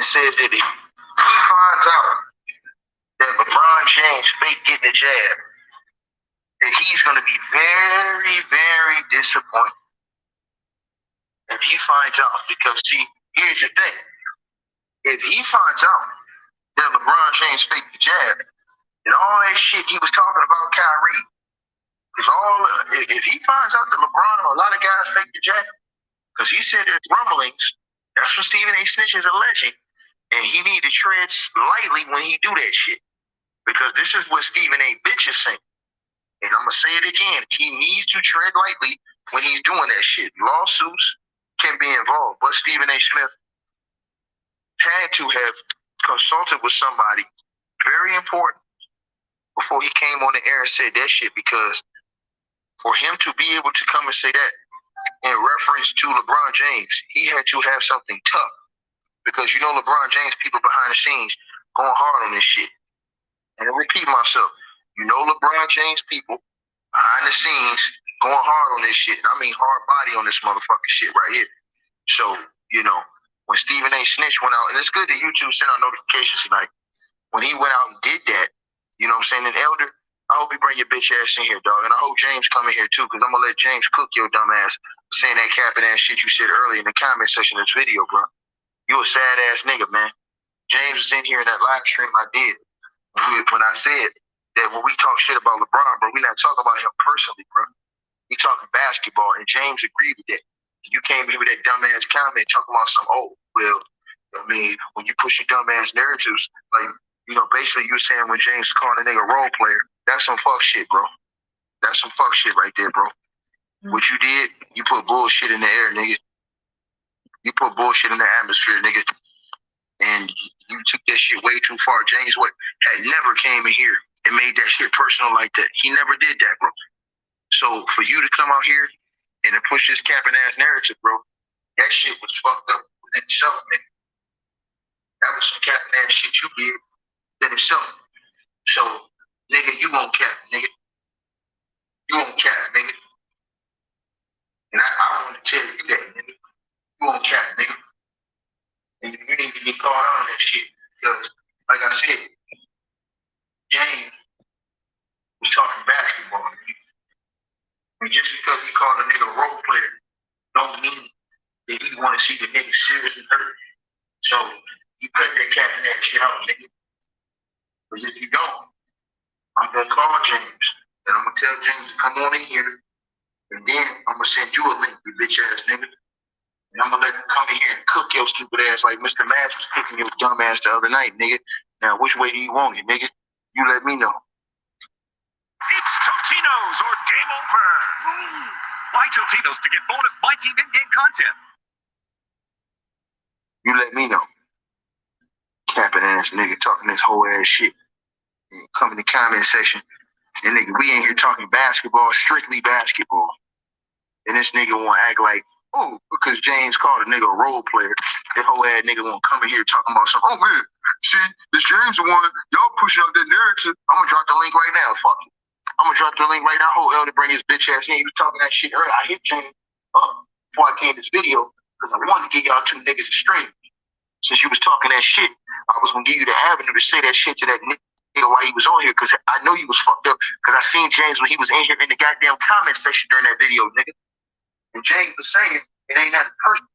and says that if he finds out that LeBron James fake getting a jab, that he's going to be very, very disappointed if he finds out. Because, see, here's the thing. If he finds out that LeBron James faked the jab, and all that shit he was talking about Kyrie, if he finds out that LeBron or a lot of guys faked the jab, because he said there's rumblings, that's what Stephen A. Snitch is alleging, and he need to tread lightly when he do that shit. Because this is what Stephen A. Bitch is saying. And I'm going to say it again. He needs to tread lightly when he's doing that shit. Lawsuits can be involved. But Stephen A. Smith had to have consulted with somebody very important before he came on the air and said that shit. Because for him to be able to come and say that in reference to LeBron James, he had to have something tough. Because you know LeBron James, people behind the scenes going hard on this shit. And I repeat myself, you know LeBron James people behind the scenes going hard on this shit. And I mean hard body on this motherfucking shit right here. So, you know, when Stephen A. Snitch went out, and it's good that YouTube sent out notifications tonight. When he went out and did that, you know what I'm saying? And Elder, I hope you bring your bitch ass in here, dog. And I hope James come in here too, because I'm going to let James cook your dumb ass saying that capping ass shit you said earlier in the comment section of this video, bro. You a sad ass nigga, man. James was in here in that live stream I did. When I said that when we talk shit about LeBron, bro, we not talking about him personally, bro. We talking basketball, and James agreed with that. You came here with that dumbass comment talking about some, I mean, when you push your dumbass narratives, like, you know, basically you saying when James is calling a nigga role player, that's some fuck shit, bro. That's some fuck shit right there, bro. What you did, you put bullshit in the air, nigga. You put bullshit in the atmosphere, nigga. And you took that shit way too far. James had never came in here and made that shit personal like that. He never did that, bro. So for you to come out here and to push this capping ass narrative, bro, that shit was fucked up within itself, nigga. That was some capping ass shit you did within itself. So, nigga, you won't cap, nigga. You won't cap, nigga. And I want to tell you that, nigga. You won't cap, nigga. And you need to be called out on that shit. Because, like I said, James was talking basketball. And just because he called a nigga a role player, don't mean that he want to see the nigga seriously hurt. So, you cut that cat and that shit out, nigga. Because if you don't, I'm going to call James. And I'm going to tell James to come on in here. And then I'm going to send you a link, you bitch ass nigga. And I'm going to let him come in here and cook your stupid ass like Mr. Match was cooking your dumb ass the other night, nigga. Now, which way do you want it, nigga? You let me know. It's Totino's or game over. Buy Totino's to get bonus My Team in-game content. You let me know. Capping ass nigga talking this whole ass shit. And come in the comment section. And nigga, we in here talking basketball, strictly basketball. And this nigga want to act like, oh, because James called a nigga a role player, that whole ass nigga won't come in here talking about some, oh man, see, this James the one, y'all pushing out that narrative. I'm going to drop the link right now. Fuck it. I'm going to drop the link right now. I hope Elder bring his bitch ass in. He was talking that shit earlier. I hit James up before I came to this video because I wanted to get y'all two niggas a stream. Since you was talking that shit, I was going to give you the avenue to say that shit to that nigga while he was on here because I know you was fucked up because I seen James when he was in here in the goddamn comment section during that video, nigga. And James was saying it ain't nothing personal.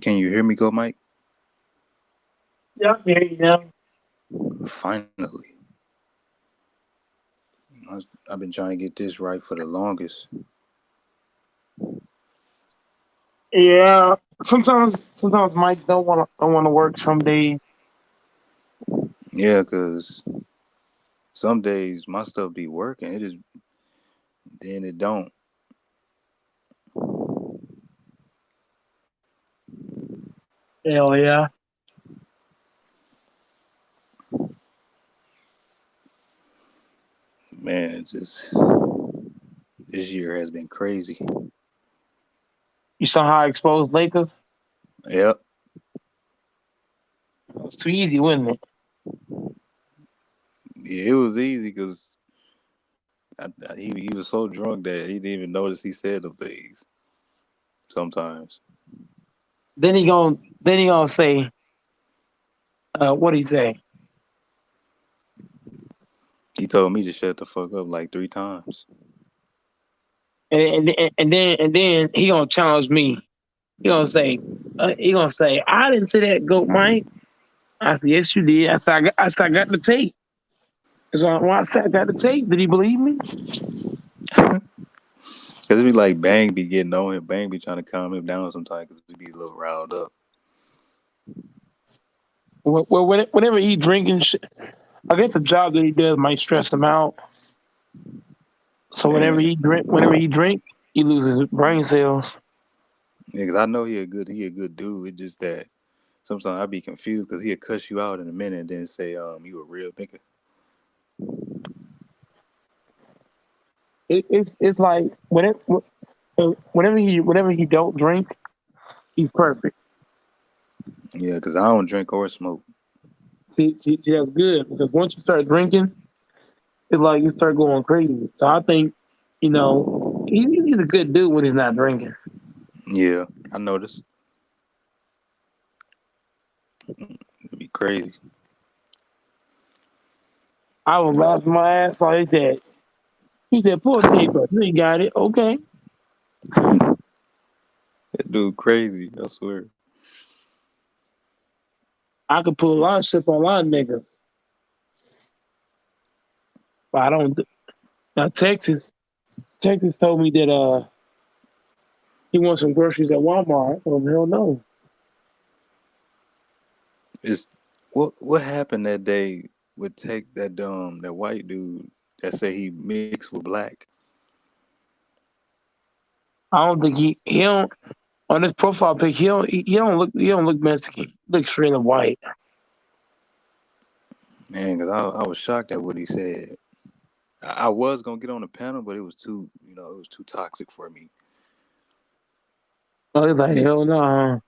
Can you hear me, go, Mike? Yeah, I hear you now. Finally. I've been trying to get this right for the longest. Yeah, sometimes Mike don't want to work some days. Yeah, because some days my stuff be working. It is, then it don't. Hell yeah. Man, it just, this year has been crazy. You saw how I exposed Lakers? Yep. It was too easy, wasn't it? Yeah, it was easy because he was so drunk that he didn't even notice he said them things sometimes. Then he gonna say, what he say? He told me to shut the fuck up like 3 times. And then he gonna challenge me. He gonna say, I didn't say that, goat Mike. I said, yes, you did. I said, I got the tape. So when I said I got the tape, did he believe me? Because it be like Bang be getting on him. Bang be trying to calm him down sometimes because he be a little riled up. Well, whenever he drinking, I guess the job that he does might stress him out. So whenever Man, he drink, he loses his brain cells. yeah, because I know he a good dude. It's just that sometimes I be confused because he'll cuss you out in a minute and then say, you a real nigga. It's like whenever he don't drink, he's perfect. Yeah, because I don't drink or smoke. See, that's good because once you start drinking, it's like you start going crazy. So I think, he's a good dude when he's not drinking. Yeah, I noticed. It'd be crazy. I was laughing my ass off. He said, pull the tape up. You ain't got it. Okay. That dude crazy. I swear. I could pull a lot of shit on a lot of niggas. But I don't. Now, Texas told me that he wants some groceries at Walmart. Oh, hell no. It's what happened that day with take that white dude that said he mixed with black. I don't think he don't on his profile pic. He don't look Mexican. He looks straight up white. Man, cause I was shocked at what he said. I was gonna get on the panel, but it was too toxic for me. So he's like, hell no.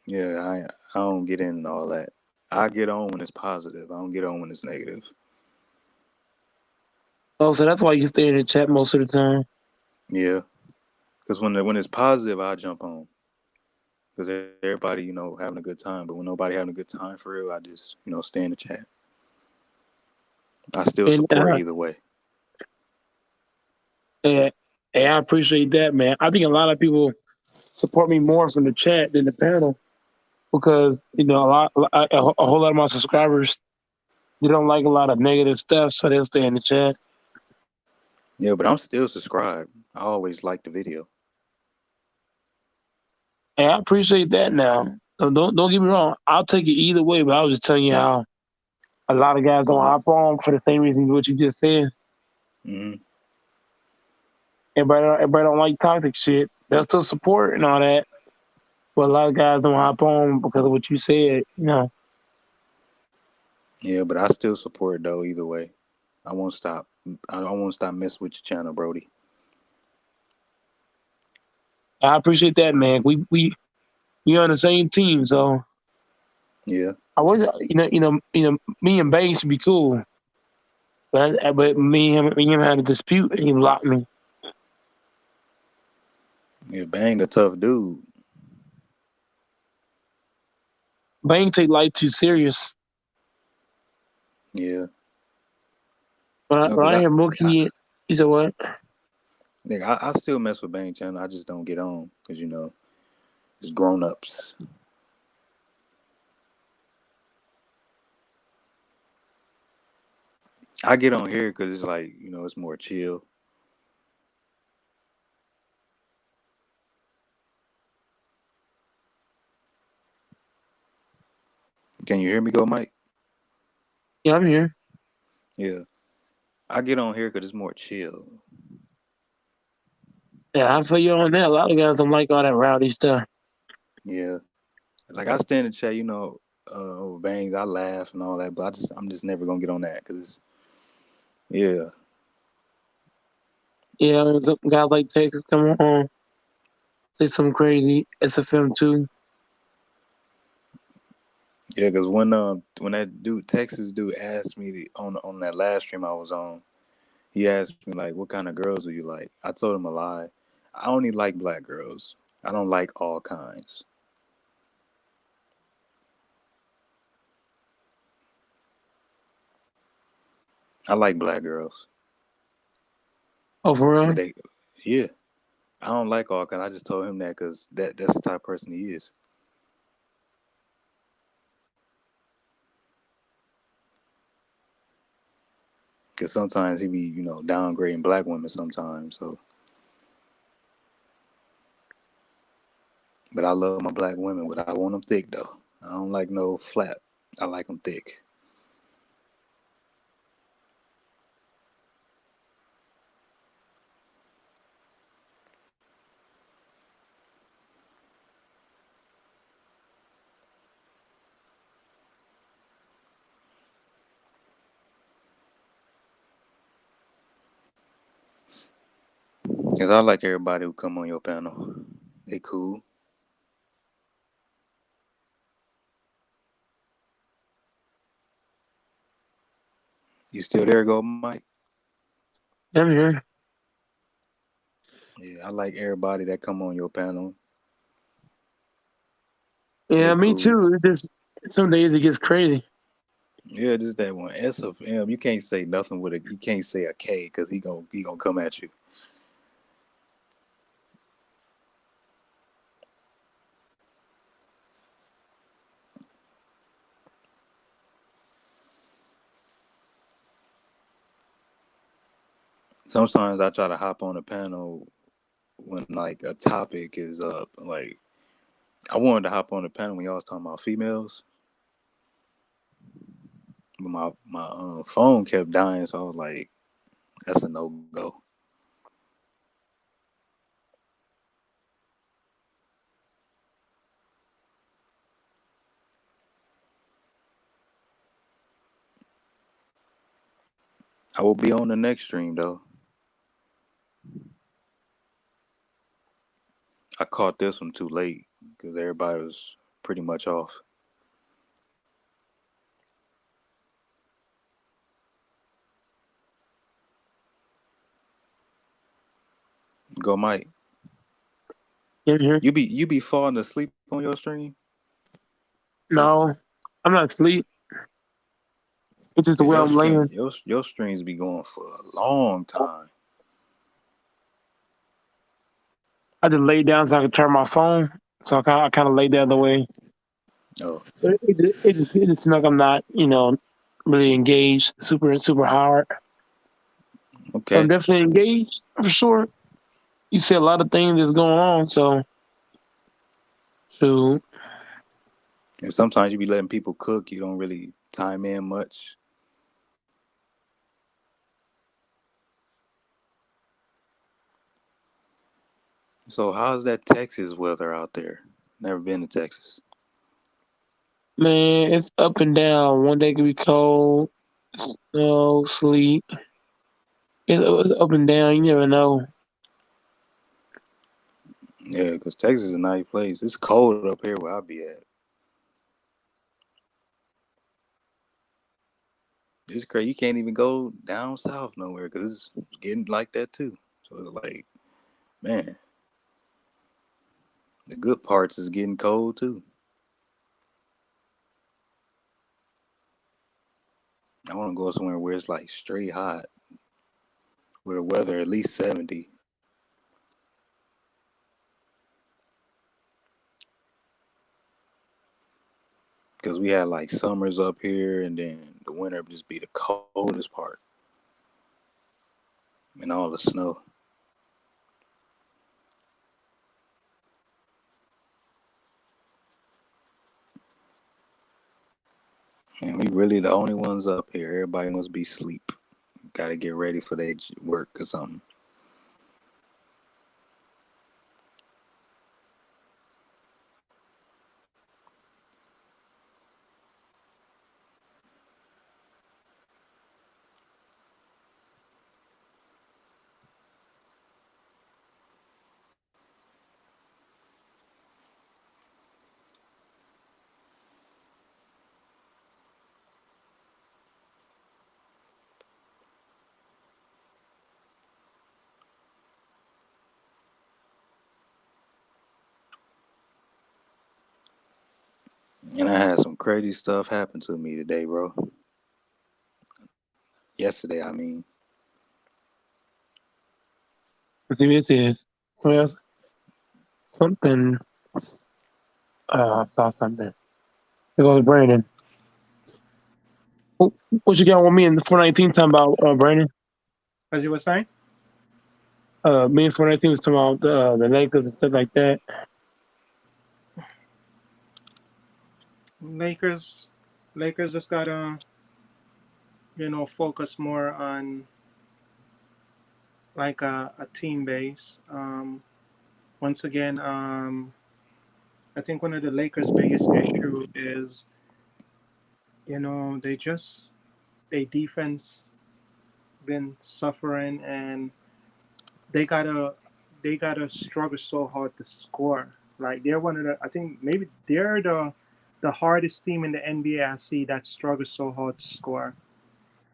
Yeah, I don't get in and all that. I get on when it's positive. I don't get on when it's negative. Oh, so that's why you stay in the chat most of the time. Yeah, because when it's positive, I jump on. Because everybody having a good time. But when nobody having a good time for real, I just stay in the chat. I still And support either way. and, and I appreciate that, man. I think a lot of people support me more from the chat than the panel because a whole lot of my subscribers they don't like a lot of negative stuff, so they'll stay in the chat. Yeah, but I'm still subscribed. I always like the video. And I appreciate that now. So don't get me wrong. I'll take it either way, but I was just telling you how a lot of guys don't hop on for the same reason what you just said. Hmm. Everybody don't like toxic shit. They'll still support and all that, but a lot of guys don't hop on because of what you said. Yeah, but I still support though either way. I won't stop. I won't stop messing with your channel, Brody. I appreciate that, man. We on the same team, so Yeah. I wish me and Bay should be cool, but me and him had a dispute and he blocked me. Yeah, Bang a tough dude. Bang take life too serious. Yeah. No, When cause I hear I Mookie, he said what? nigga, I still mess with Bang channel. I just don't get on because it's grown ups. I get on here because it's like it's more chill. Can you hear me, go, Mike? Yeah, I'm here. Yeah. I get on here because it's more chill. Yeah, I feel you on that. A lot of guys don't like all that rowdy stuff. Yeah. Like I stand in the chat, over bangs, I laugh and all that, but I'm just never gonna get on that because yeah, Yeah, some guys like Texas come on, say something crazy. SFM too. yeah. Because when that Texas dude asked me on that last stream I was on, he asked me like, "What kind of girls do you like?" I told him a lie. I only like black girls. I don't like all kinds. I like black girls, Oh, for but real? yeah, I don't like all kinds. I just told him that because that's the type of person he is. Because sometimes he be, downgrading black women sometimes. So, but I love my black women, but I want them thick though. I don't like no flat. I like them thick. Cause I like everybody who come on your panel. They cool. You still there, go Mike? I'm here. Yeah, I like everybody that come on your panel. Yeah, They me cool. too. It just some days it gets crazy. Yeah, just that one. SFM. You can't say nothing with a. You can't say a K because he gonna come at you. Sometimes I try to hop on a panel when like a topic is up. Like I wanted to hop on the panel when y'all was talking about females, but my phone kept dying, so I was like, that's a no go. I will be on the next stream though. I caught this one too late because everybody was pretty much off. Go Mike. I'm here. You be falling asleep on your stream? No, I'm not asleep. It's just the Cause way I'm laying. your streams be going for a long time. I just lay down so I can turn my phone. So I kind of lay the other way. Oh, It just seems like I'm not, really engaged super hard. I'm okay. definitely engaged for sure. You see a lot of things that's going on. So And sometimes you be letting people cook. You don't really time in much. So how's that Texas weather out there? Never been to Texas. man, it's up and down. One day it can be cold, snow, sleet. It's up and down. You never know. Yeah, cause Texas is a nice place. It's cold up here where I be at. It's crazy. You can't even go down south nowhere because it's getting like that too. So it's like, man, the good parts is getting cold too. I want to go somewhere where it's like straight hot, where the weather at least 70. Because we had like summers up here, and then the winter just be the coldest part, and all the snow. And we really the only ones up here. Everybody must be asleep. Got to get ready for their work or something. And I had some crazy stuff happen to me today, bro. Yesterday, I mean. Let's see, this is well, something. I saw something. It goes Brandon. What you got with me in the 419 talking about, Brandon? As you were saying, Me and 419 was talking about the Lakers and stuff like that. Lakers, Lakers just gotta focus more on like a team base. Once again, I think one of the Lakers' biggest issue is they just their defense been suffering and they gotta they gotta struggle so hard to score. Like they're one of the I think maybe they're the hardest team in the NBA I see that struggles so hard to score.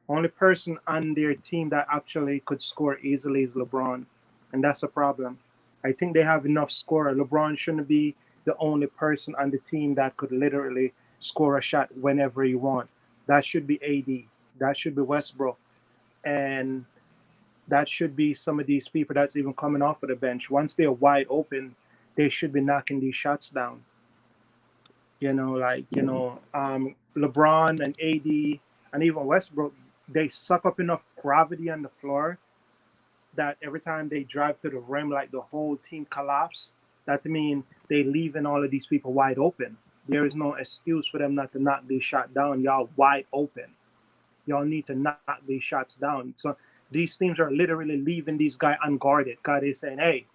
Only person on their team that actually could score easily is LeBron, and that's a problem. I think they have enough scorer. LeBron shouldn't be the only person on the team that could literally score a shot whenever he want. That should be AD. That should be Westbrook, and that should be some of these people that's even coming off of the bench. Once they're wide open, they should be knocking these shots down. LeBron and AD and even Westbrook, they suck up enough gravity on the floor that every time they drive to the rim, like the whole team collapse. That means they leaving all of these people wide open. There is no excuse for them not to knock these shots down. Y'all wide open. Y'all need to knock these shots down. So these teams are literally leaving these guys unguarded because they're saying, hey,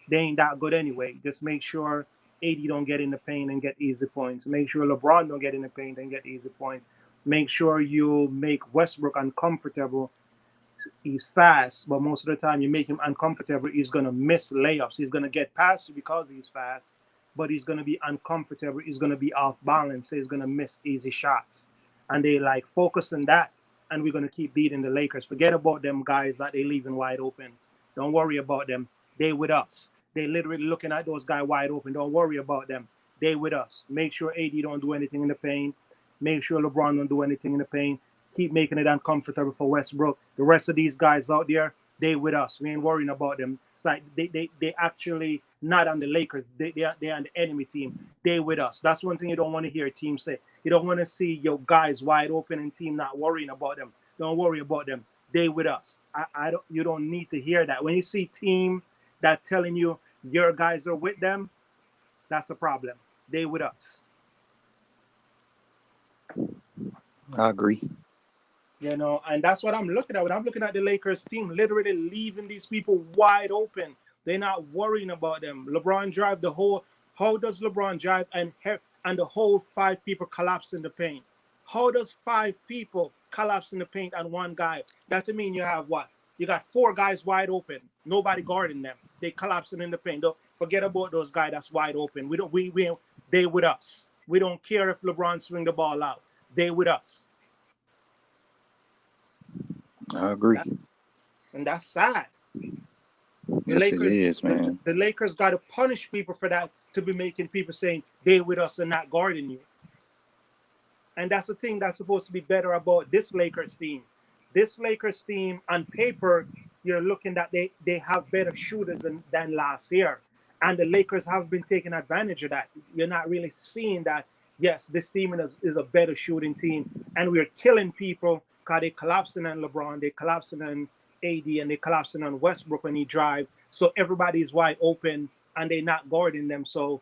they ain't that good anyway. Just make sure AD don't get in the paint and get easy points. Make sure LeBron don't get in the paint and get easy points. Make sure you make Westbrook uncomfortable. He's fast, but most of the time you make him uncomfortable, he's gonna miss layups. He's gonna get past you because he's fast, but he's gonna be uncomfortable. He's gonna be off balance. So he's gonna miss easy shots, and they like focus on that. And we're gonna keep beating the Lakers. Forget about them guys that they leaving wide open. Don't worry about them. They with us. They literally looking at those guys wide open. Don't worry about them. They with us. Make sure AD don't do anything in the paint. Make sure LeBron don't do anything in the paint. Keep making it uncomfortable for Westbrook. The rest of these guys out there, they with us. We ain't worrying about them. It's like they actually not on the Lakers. They're on the enemy team. They with us. That's one thing you don't want to hear a team say. You don't want to see your guys wide open and team not worrying about them. Don't worry about them. They with us. I don't. You don't need to hear that. When you see team that telling you your guys are with them, that's a problem. They with us. I agree. And that's what I'm looking at. When I'm looking at the Lakers team, literally leaving these people wide open. They're not worrying about them. LeBron drive the whole. How does LeBron drive and the whole five people collapse in the paint? How does five people collapse in the paint and one guy? That to mean you have what? You got four guys wide open. Nobody guarding them. They collapsing in the paint. Don't forget about those guys that's wide open. We don't. We they with us. We don't care if LeBron swing the ball out. They with us. I agree. And that's sad. Yes, it is, man. The Lakers got to punish people for that, to be making people saying they with us and not guarding you. And that's the thing that's supposed to be better about this Lakers team. This Lakers team, on paper, you're looking that they have better shooters than last year. And the Lakers have been taking advantage of that. You're not really seeing that, yes, this team is a better shooting team. And we're killing people because they're collapsing on LeBron, they're collapsing on AD, and they're collapsing on Westbrook when he drive. So everybody's wide open and they're not guarding them. So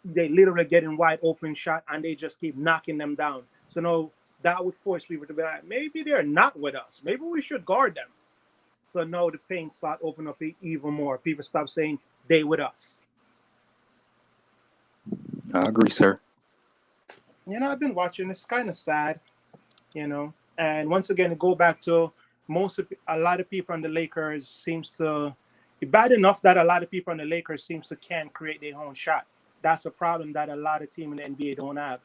they literally getting wide open shot and they just keep knocking them down. So no, that would force people to be like, maybe they're not with us. Maybe we should guard them. So now the paint start opening up even more. People stop saying they with us. I agree, sir. I've been watching. It's kind of sad, And once again, go back to a lot of people on the Lakers seems to bad enough that a lot of people on the Lakers seems to can't create their own shot. That's a problem that a lot of teams in the NBA don't have.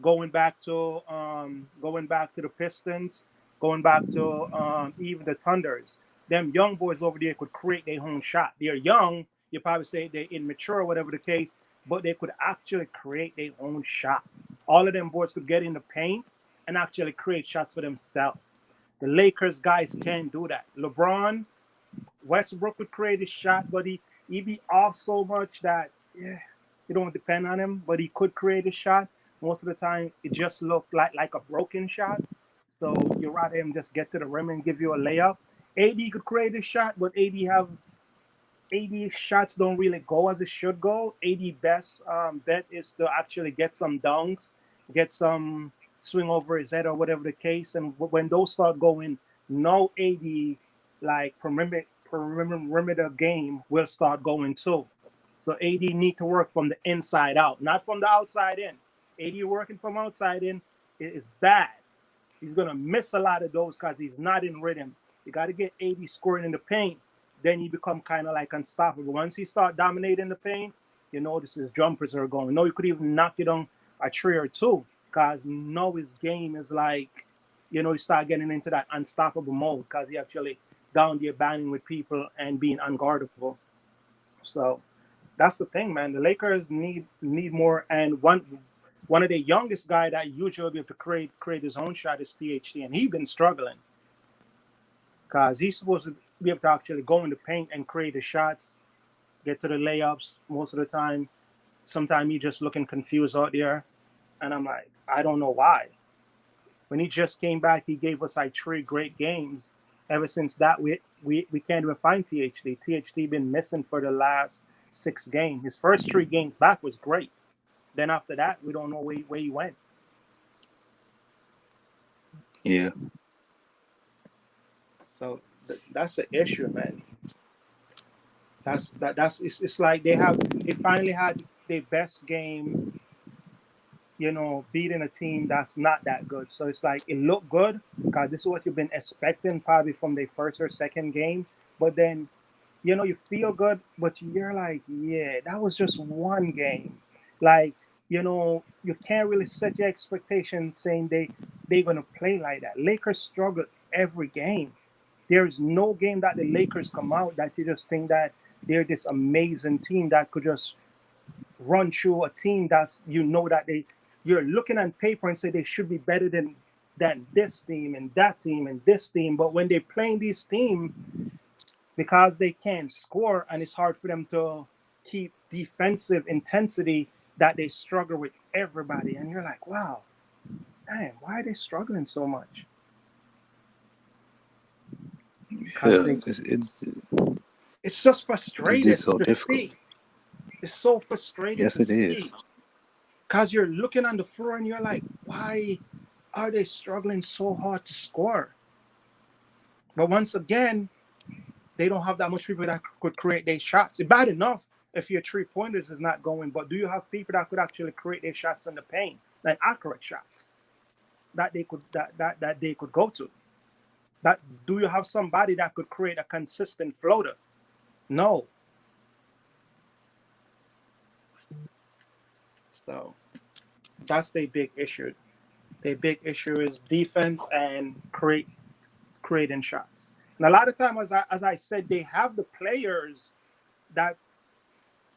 Going back to the Pistons, going back to even the Thunders. Them young boys over there could create their own shot. They're young. You probably say they're immature, whatever the case, but they could actually create their own shot. All of them boys could get in the paint and actually create shots for themselves. The Lakers guys can't do that. LeBron, Westbrook could create a shot, but he be off so much that you don't depend on him, but he could create a shot. Most of the time, it just looked like a broken shot. So you rather him just get to the rim and give you a layup. AD could create a shot, but AD shots don't really go as it should go. AD best bet is to actually get some dunks, get some swing over his head or whatever the case. And when those start going, no AD like perimeter game will start going too. So AD need to work from the inside out, not from the outside in. AD working from outside in is bad. He's going to miss a lot of those because he's not in rhythm. You got to get AD scoring in the paint. Then he become kind of like unstoppable. Once he start dominating the paint, his jumpers are going. You could even knock it on a tree or two because his game is like, you start getting into that unstoppable mode because he actually down there banging with people and being unguardable. So that's the thing, man. The Lakers need more. And one of the youngest guy that usually be able to create his own shot is THT, and he's been struggling because he's supposed to be able to actually go in the paint and create the shots, get to the layups most of the time. Sometimes he just looking confused out there, and I'm like, I don't know why. When he just came back, he gave us like 3 great games. Ever since that, we can't even find THT. THT been missing for the last 6 games. His first 3 games back was great. Then after that, we don't know where he went. Yeah. So that's the issue, man. It's like they finally had their best game, beating a team that's not that good. So it's like it looked good because this is what you've been expecting probably from their first or second game. But then, you feel good, but you're like, yeah, that was just one game. Like, you can't really set your expectations saying they're gonna play like that. Lakers struggle every game. There's no game that the Lakers come out that you just think that they're this amazing team that could just run through a team that's that you're looking on paper and say they should be better than this team and that team and this team. But when they're playing these teams, because they can't score and it's hard for them to keep defensive intensity, that they struggle with everybody. And you're like, wow, damn, why are they struggling so much? Yeah, It's just frustrating it's so to difficult. see. It's so frustrating Yes, to it is. see. Because you're looking on the floor and you're like, why are they struggling so hard to score? But once again, they don't have that much people that could create their shots. It's bad enough if your 3-pointers is not going, but do you have people that could actually create their shots in the paint, like accurate shots that they could go to? That do you have somebody that could create a consistent floater? No. So that's their big issue. Their big issue is defense and creating shots. And a lot of time, as I said, they have the players that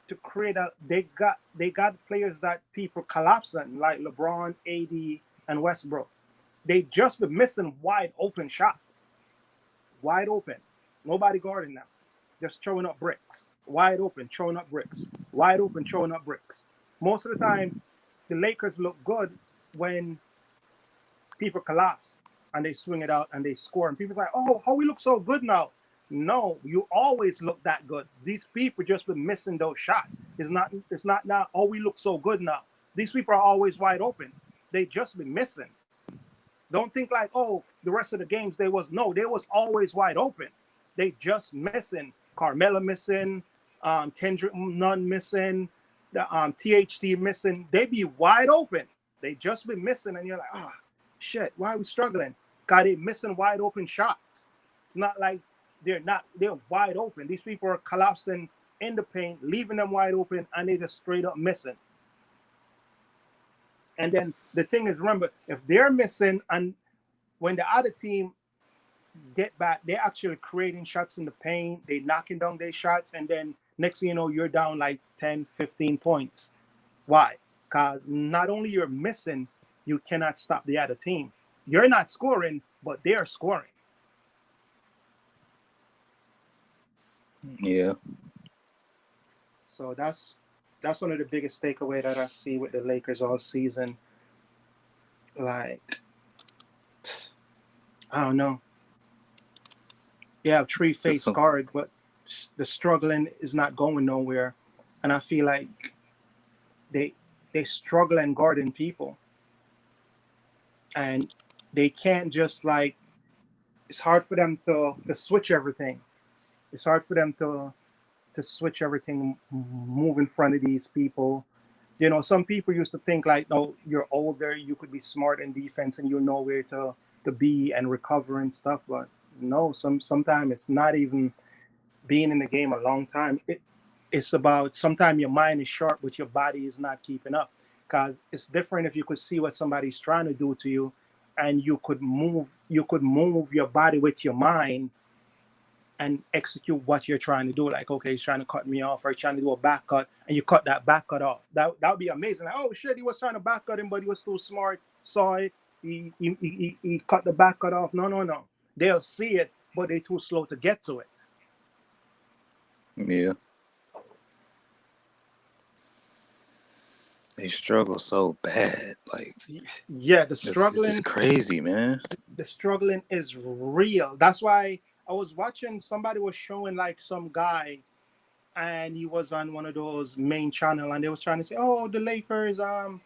to create they got players that people collapse on, like LeBron, AD, and Westbrook. They just been missing wide open shots. Wide open. Nobody guarding them. Just throwing up bricks. Wide open, throwing up bricks. Wide open, throwing up bricks. Most of the time, the Lakers look good when people collapse and they swing it out and they score. And people's like, oh, how we look so good now? No, you always look that good. These people just been missing those shots. It's not now, oh, we look so good now. These people are always wide open. They just been missing. Don't think like, oh, the rest of the games they was always wide open. They just missing. Carmelo missing, Kendrick Nunn missing, the THT missing. They be wide open. They just been missing, and you're like, shit, why are we struggling? God, they missing wide open shots. It's not like they're wide open. These people are collapsing in the paint, leaving them wide open, and they just straight up missing. And then the thing is, remember, if they're missing, and when the other team get back, they're actually creating shots in the paint, they knocking down their shots, and then next thing you know, you're down like 10, 15 points. Why? Because not only you're missing, you cannot stop the other team. You're not scoring, but they're scoring. Yeah. So that's one of the biggest takeaway that I see with the Lakers all season. Like, I don't know. You have 3 face guard, but the struggling is not going nowhere. And I feel like they struggle in guarding people. And they can't just like, it's hard for them to switch everything. It's hard for them to switch everything, move in front of these people. Some people used to think like, no, you're older, you could be smart in defense and you know where to be and recover and stuff. But no, sometimes it's not even being in the game a long time. It's about sometimes your mind is sharp, but your body is not keeping up. Because it's different if you could see what somebody's trying to do to you and you could move your body with your mind and execute what you're trying to do. Like, okay, he's trying to cut me off, or he's trying to do a back cut, and you cut that back cut off. That would be amazing. Like, oh shit, he was trying to back cut him, but he was too smart. Saw it. He cut the back cut off. No. They'll see it, but they're too slow to get to it. Yeah. They struggle so bad. Like, yeah, the it's struggling. just crazy, man. The struggling is real. That's why I was watching. Somebody was showing like some guy, and he was on one of those main channel, and they was trying to say, "Oh, the Lakers." And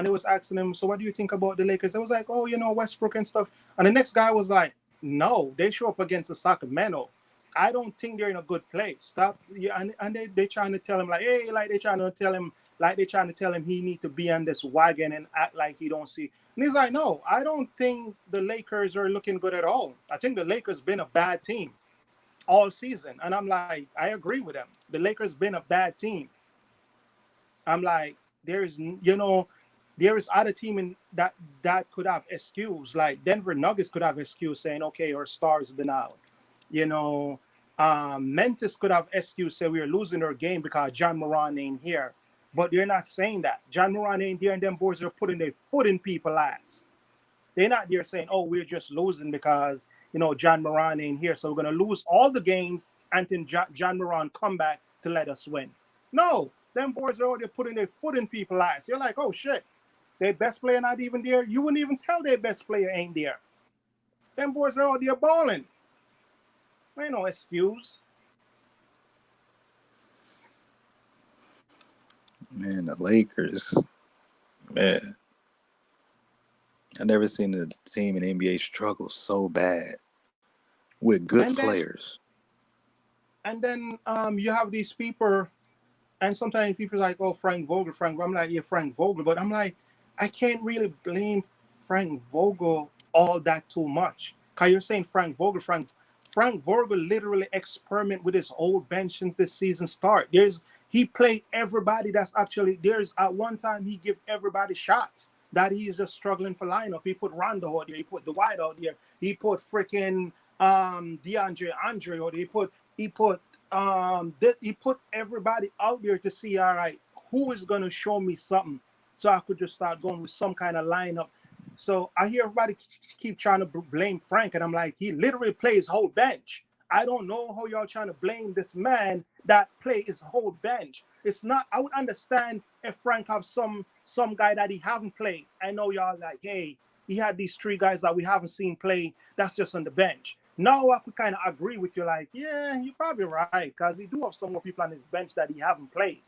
they was asking him, "So what do you think about the Lakers?" It was like, "Oh, Westbrook and stuff." And the next guy was like, "No, they show up against the Sacramento. I don't think they're in a good place. Stop." Yeah, and they trying to tell him like, "Hey," like they trying to tell him he need to be on this wagon and act like he don't see. And he's like, "No, I don't think the Lakers are looking good at all. I think the Lakers been a bad team all season." And I'm like, I agree with him. The Lakers been a bad team. I'm like, there is other team in that could have excuse. Like Denver Nuggets could have excuse saying, okay, our stars been out. Memphis could have excuse say we're losing our game because John Moran ain't here. But they're not saying that. John Moran ain't there, and them boys are putting their foot in people's ass. They're not there saying, oh, we're just losing because, John Moran ain't here. So we're going to lose all the games until John Moran come back to let us win. No, them boys are already putting their foot in people's ass. You're like, oh, shit, their best player not even there. You wouldn't even tell their best player ain't there. Them boys are all there balling. Ain't no excuse. Man, the Lakers, man. I never seen a team in the NBA struggle so bad with good players. And then you have these people, and sometimes people are like, oh, Frank Vogel. I'm like, yeah, Frank Vogel. But I'm like, I can't really blame Frank Vogel all that too much. Because you're saying Frank Vogel. Frank Vogel literally experiment with his old bench since this season start. He played everybody that's actually, at one time he give everybody shots that he's just struggling for lineup. He put Rondo out there. He put Dwight out there. He put freaking DeAndre Andre out there. He put everybody out there to see, all right, who is going to show me something so I could just start going with some kind of lineup. So I hear everybody keep trying to blame Frank, and I'm like, he literally plays whole bench. I don't know how y'all trying to blame this man that play his whole bench. It's not. I would understand if Frank have some guy that he haven't played. I know y'all like, hey, he had these 3 guys that we haven't seen play. That's just on the bench. Now I could kind of agree with you, like, yeah, you're probably right, because he do have some more people on his bench that he haven't played.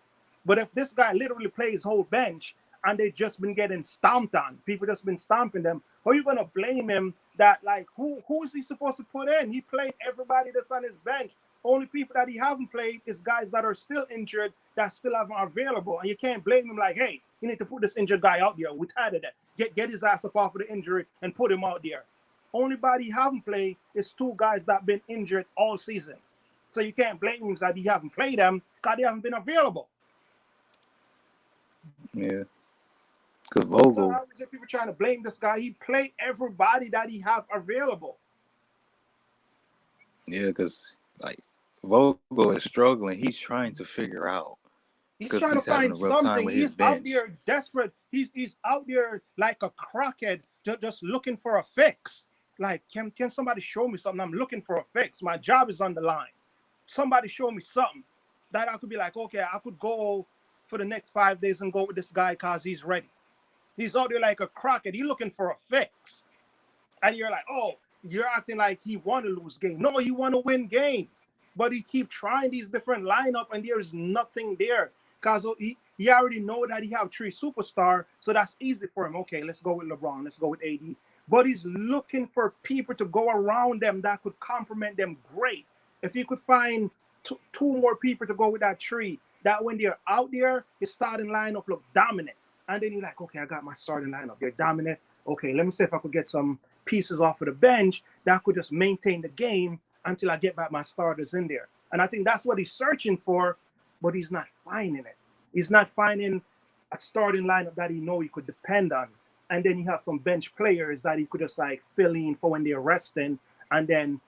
But if this guy literally plays whole bench and they just been getting stomped on, people just been stomping them, how are you gonna blame him that, like, who is he supposed to put in? He played everybody that's on his bench. Only people that he haven't played is guys that are still injured, that still haven't available. And you can't blame him like, hey, you need to put this injured guy out there. We're tired of that. Get his ass up off of the injury and put him out there. Only body he haven't played is 2 guys that been injured all season. So you can't blame him that he haven't played them because they haven't been available. Yeah. Because Vogel. So how is it people trying to blame this guy? He played everybody that he have available. Yeah, because like Vogel is struggling. He's trying to figure out. He's trying to find something. He's out there desperate. He's out there like a crackhead, just looking for a fix. Like, can somebody show me something? I'm looking for a fix. My job is on the line. Somebody show me something that I could be like, okay, I could go for the next 5 days and go with this guy because he's ready. He's out there like a crackhead. He's looking for a fix. And you're like, oh, you're acting like he want to lose game. No, he want to win game. But he keep trying these different lineup and there's nothing there. Because he already know that he have 3 superstar, so that's easy for him. Okay, let's go with LeBron. Let's go with AD. But he's looking for people to go around them that could complement them great. If he could find 2 more people to go with that 3, that when they're out there, his starting lineup look dominant. And then you're like, okay, I got my starting lineup. They're dominant. Okay, let me see if I could get some pieces off of the bench that could just maintain the game until I get back my starters in there. And I think that's what he's searching for, but he's not finding it. He's not finding a starting lineup that he know he could depend on. and then you have some bench players that you could just like fill in for when they're resting, and then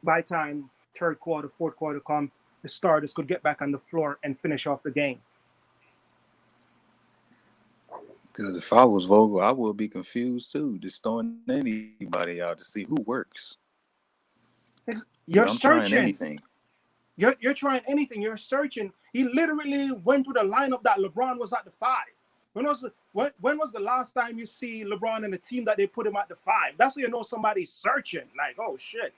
by time third quarter, fourth quarter come, the starters could get back on the floor and finish off the game. Because if I was Vogel, I would be confused too, just throwing anybody out to see who works. You're I'm trying searching. anything. You're trying anything. You're searching. He literally went through the lineup that LeBron was at the 5. When was the last time you see LeBron and the team that they put him at the 5? That's when you know somebody's searching. Like, oh shit.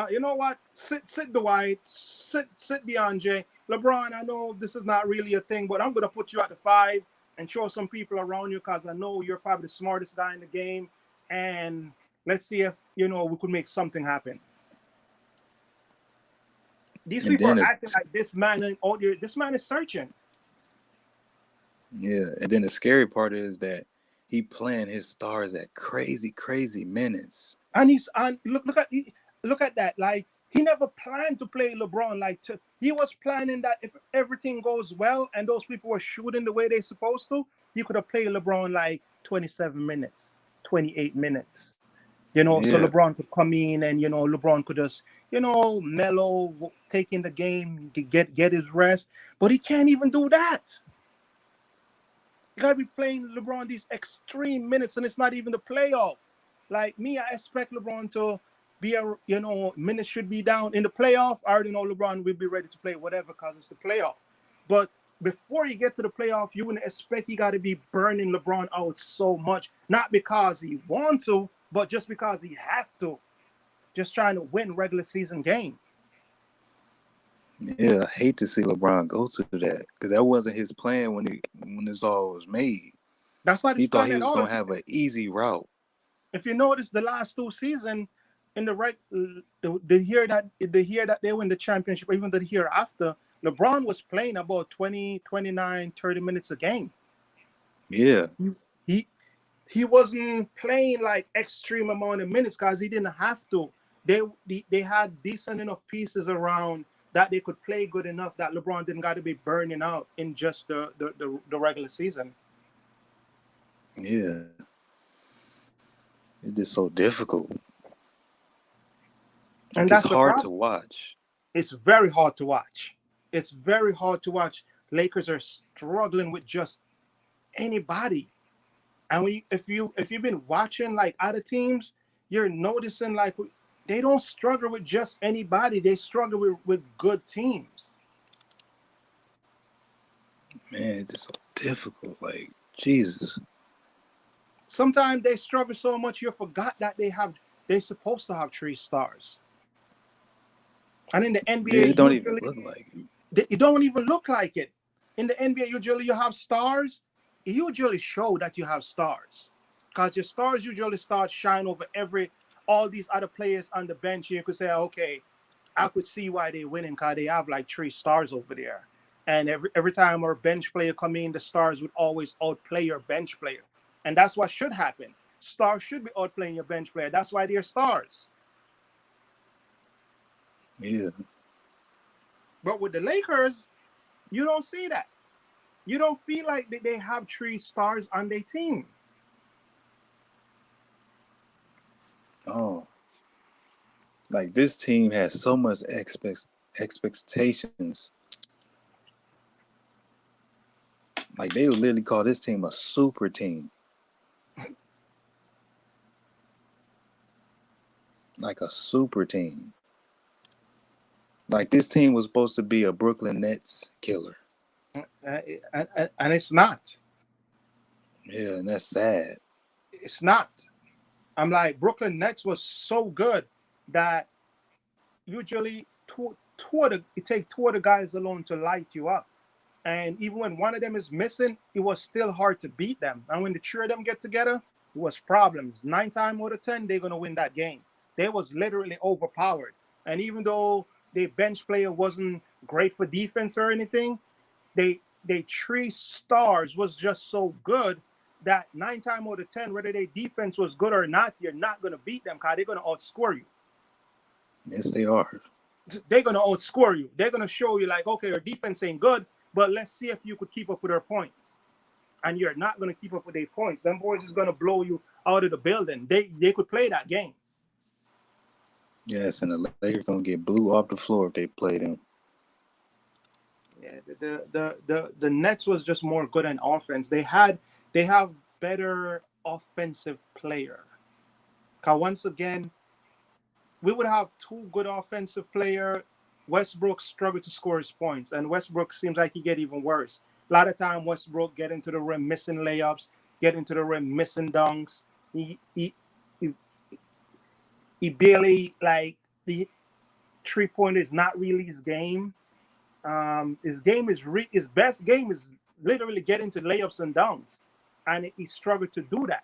You know what? Sit Dwight. Sit DeAndre. LeBron, I know this is not really a thing, but I'm gonna put you at the 5 and show some people around you because I know you're probably the smartest guy in the game. And let's see if we could make something happen. These people are acting like this man out there. This man is searching. Yeah, and then the scary part is that he playing his stars at crazy minutes. And look at that. Like he never planned to play LeBron. He was planning that if everything goes well and those people were shooting the way they're supposed to, he could have played LeBron like 27 minutes, 28 minutes. So LeBron could come in and LeBron could just mellow, take in the game, get his rest. But he can't even do that. You gotta be playing LeBron these extreme minutes, and it's not even the playoff. Like me, I expect LeBron to be minutes should be down in the playoff. I already know LeBron will be ready to play whatever because it's the playoff. But before you get to the playoff, you wouldn't expect you got to be burning LeBron out so much, not because he wants to, but just because he have to. Just trying to win regular season game. Yeah, I hate to see LeBron go to that because that wasn't his plan when this all was made. That's not his plan at all. He thought he was gonna have an easy route. If you notice, the last 2 seasons in the year that they win the championship, even the year after, LeBron was playing about 20, 29, 30 minutes a game. Yeah. He wasn't playing like extreme amount of minutes because he didn't have to. They had decent enough pieces around that they could play good enough that LeBron didn't got to be burning out in just the regular season. Yeah. It's just so difficult. And that's hard to watch. It's very hard to watch. It's very hard to watch. Lakers are struggling with just anybody. And if you've been watching like other teams, you're noticing like they don't struggle with just anybody. They struggle with good teams. Man, it's just so difficult. Like, Jesus. Sometimes they struggle so much you forgot that they're supposed to have 3 stars. And in the NBA, it don't even look like it. It don't even look like it. In the NBA, usually you have stars. It usually show that you have stars. Because your stars usually start shine over all these other players on the bench. You could say, okay, I could see why they're winning because they have like 3 stars over there. And every time our bench player come in, the stars would always outplay your bench player. And that's what should happen. Stars should be outplaying your bench player. That's why they're stars. Yeah. But with the Lakers, you don't see that. You don't feel like they have 3 stars on their team. Oh. Like, this team has so much expectations. Like, they would literally call this team a super team. Like a super team. Like, this team was supposed to be a Brooklyn Nets killer. And it's not. Yeah, and that's sad. It's not. I'm like, Brooklyn Nets was so good that usually it takes 2 of the guys alone to light you up. And even when one of them is missing, it was still hard to beat them. And when the 3 of them get together, it was problems. 9 times out of 10, they're going to win that game. They was literally overpowered. And even though their bench player wasn't great for defense or anything, they 3 stars was just so good that 9 times out of 10, whether their defense was good or not, you're not going to beat them because they're going to outscore you. Yes, they are. They're going to outscore you. They're going to show you like, okay, your defense ain't good, but let's see if you could keep up with our points. and you're not going to keep up with their points, them boys is going to blow you out of the building. They could play that game. Yes, and the Lakers gonna get blew off the floor if they play them. Yeah, the Nets was just more good on offense. They have better offensive player. Cause once again, we would have two good offensive player. Westbrook struggled to score his points, and Westbrook seems like he get even worse. A lot of time Westbrook get into the rim missing layups, get into the rim missing dunks. He, he barely like the 3-pointer is not really his game. His best game is literally getting to layups and dunks, and he struggled to do that.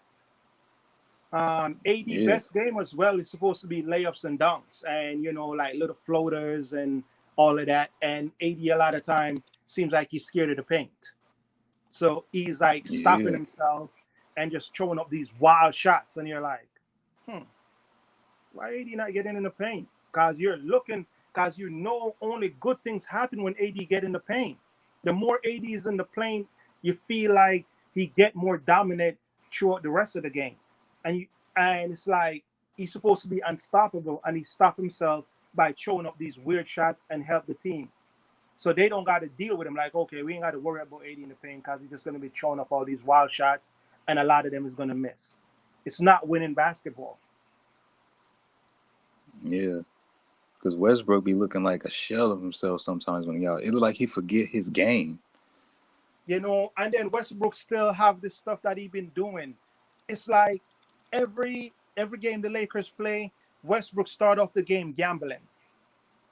AD Yeah, best game as well is supposed to be layups and dunks, and like little floaters and all of that. And AD a lot of time seems like he's scared of the paint, so he's like stopping yeah, himself and just throwing up these wild shots, and you're like, hmm, why AD not getting in the paint? Because only good things happen when AD get in the paint. The more AD is in the paint, you feel like he get more dominant throughout the rest of the game. And it's like he's supposed to be unstoppable, and he stopped himself by throwing up these weird shots and help the team. So they don't got to deal with him. Like, okay, we ain't got to worry about AD in the paint because he's just going to be throwing up all these wild shots, and a lot of them is going to miss. It's not winning basketball. yeah. Because Westbrook be looking like a shell of himself sometimes when he out. It look like he forget his game. And then Westbrook still have this stuff that he been doing. It's like every game the Lakers play, Westbrook start off the game gambling.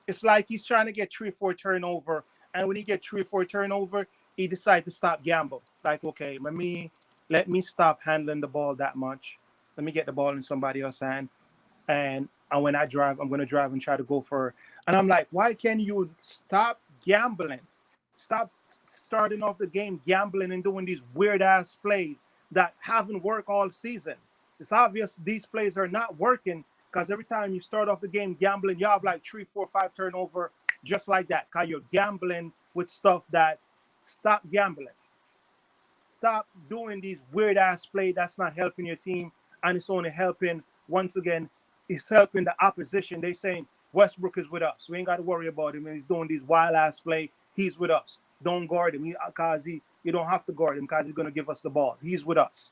It's like he's trying to get 3-4 turnover, and when he get 3-4 turnover, he decide to stop gamble. Like, okay, let me stop handling the ball that much. Let me get the ball in somebody else's hand, and when I drive, I'm gonna drive and try to go for it. And I'm like, why can't you stop gambling? Stop starting off the game gambling and doing these weird ass plays that haven't worked all season. It's obvious these plays are not working because every time you start off the game gambling, you have like 3, 4, 5 turnover just like that. Because you're gambling with stuff that stop gambling. Stop doing these weird ass plays that's not helping your team, and it's only helping, once again, it's helping the opposition. They saying Westbrook is with us. We ain't got to worry about him. And he's doing these wild ass play. He's with us. Don't guard him because you don't have to guard him because he's going to give us the ball. He's with us.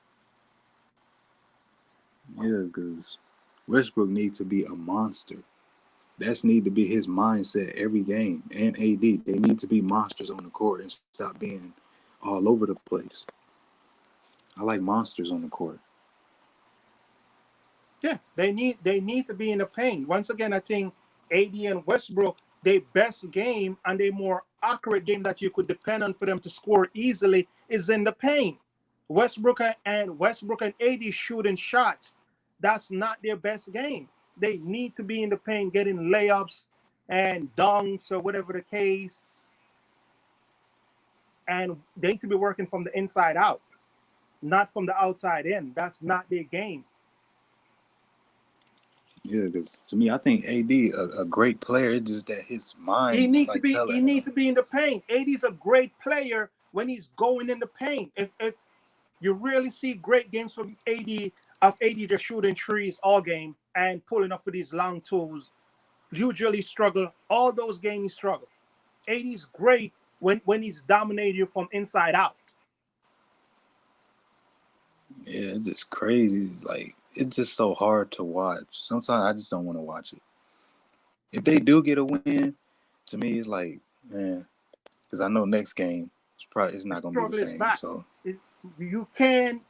Yeah, because Westbrook needs to be a monster. That's need to be his mindset every game. And AD, they need to be monsters on the court and stop being all over the place. I like monsters on the court. Yeah, they need to be in the paint. Once again, I think AD and Westbrook, their best game and their more accurate game that you could depend on for them to score easily is in the paint. Westbrook and AD shooting shots, that's not their best game. They need to be in the paint getting layups and dunks or whatever the case. And they need to be working from the inside out, not from the outside in. That's not their game. Yeah, because to me, I think AD a great player. It's just that his He mind need to like be telling him. in the paint. AD's a great player when he's going in the paint. If you really see great games from AD just shooting threes all game and pulling up for these long twos, usually struggle. All those games he struggle. AD's great when he's dominating you from inside out. Yeah, it's just crazy. Like it's just so hard to watch. Sometimes I just don't want to watch it. If they do get a win, to me it's like, man, because I know next game it's The not gonna be the struggle is same. back. So You can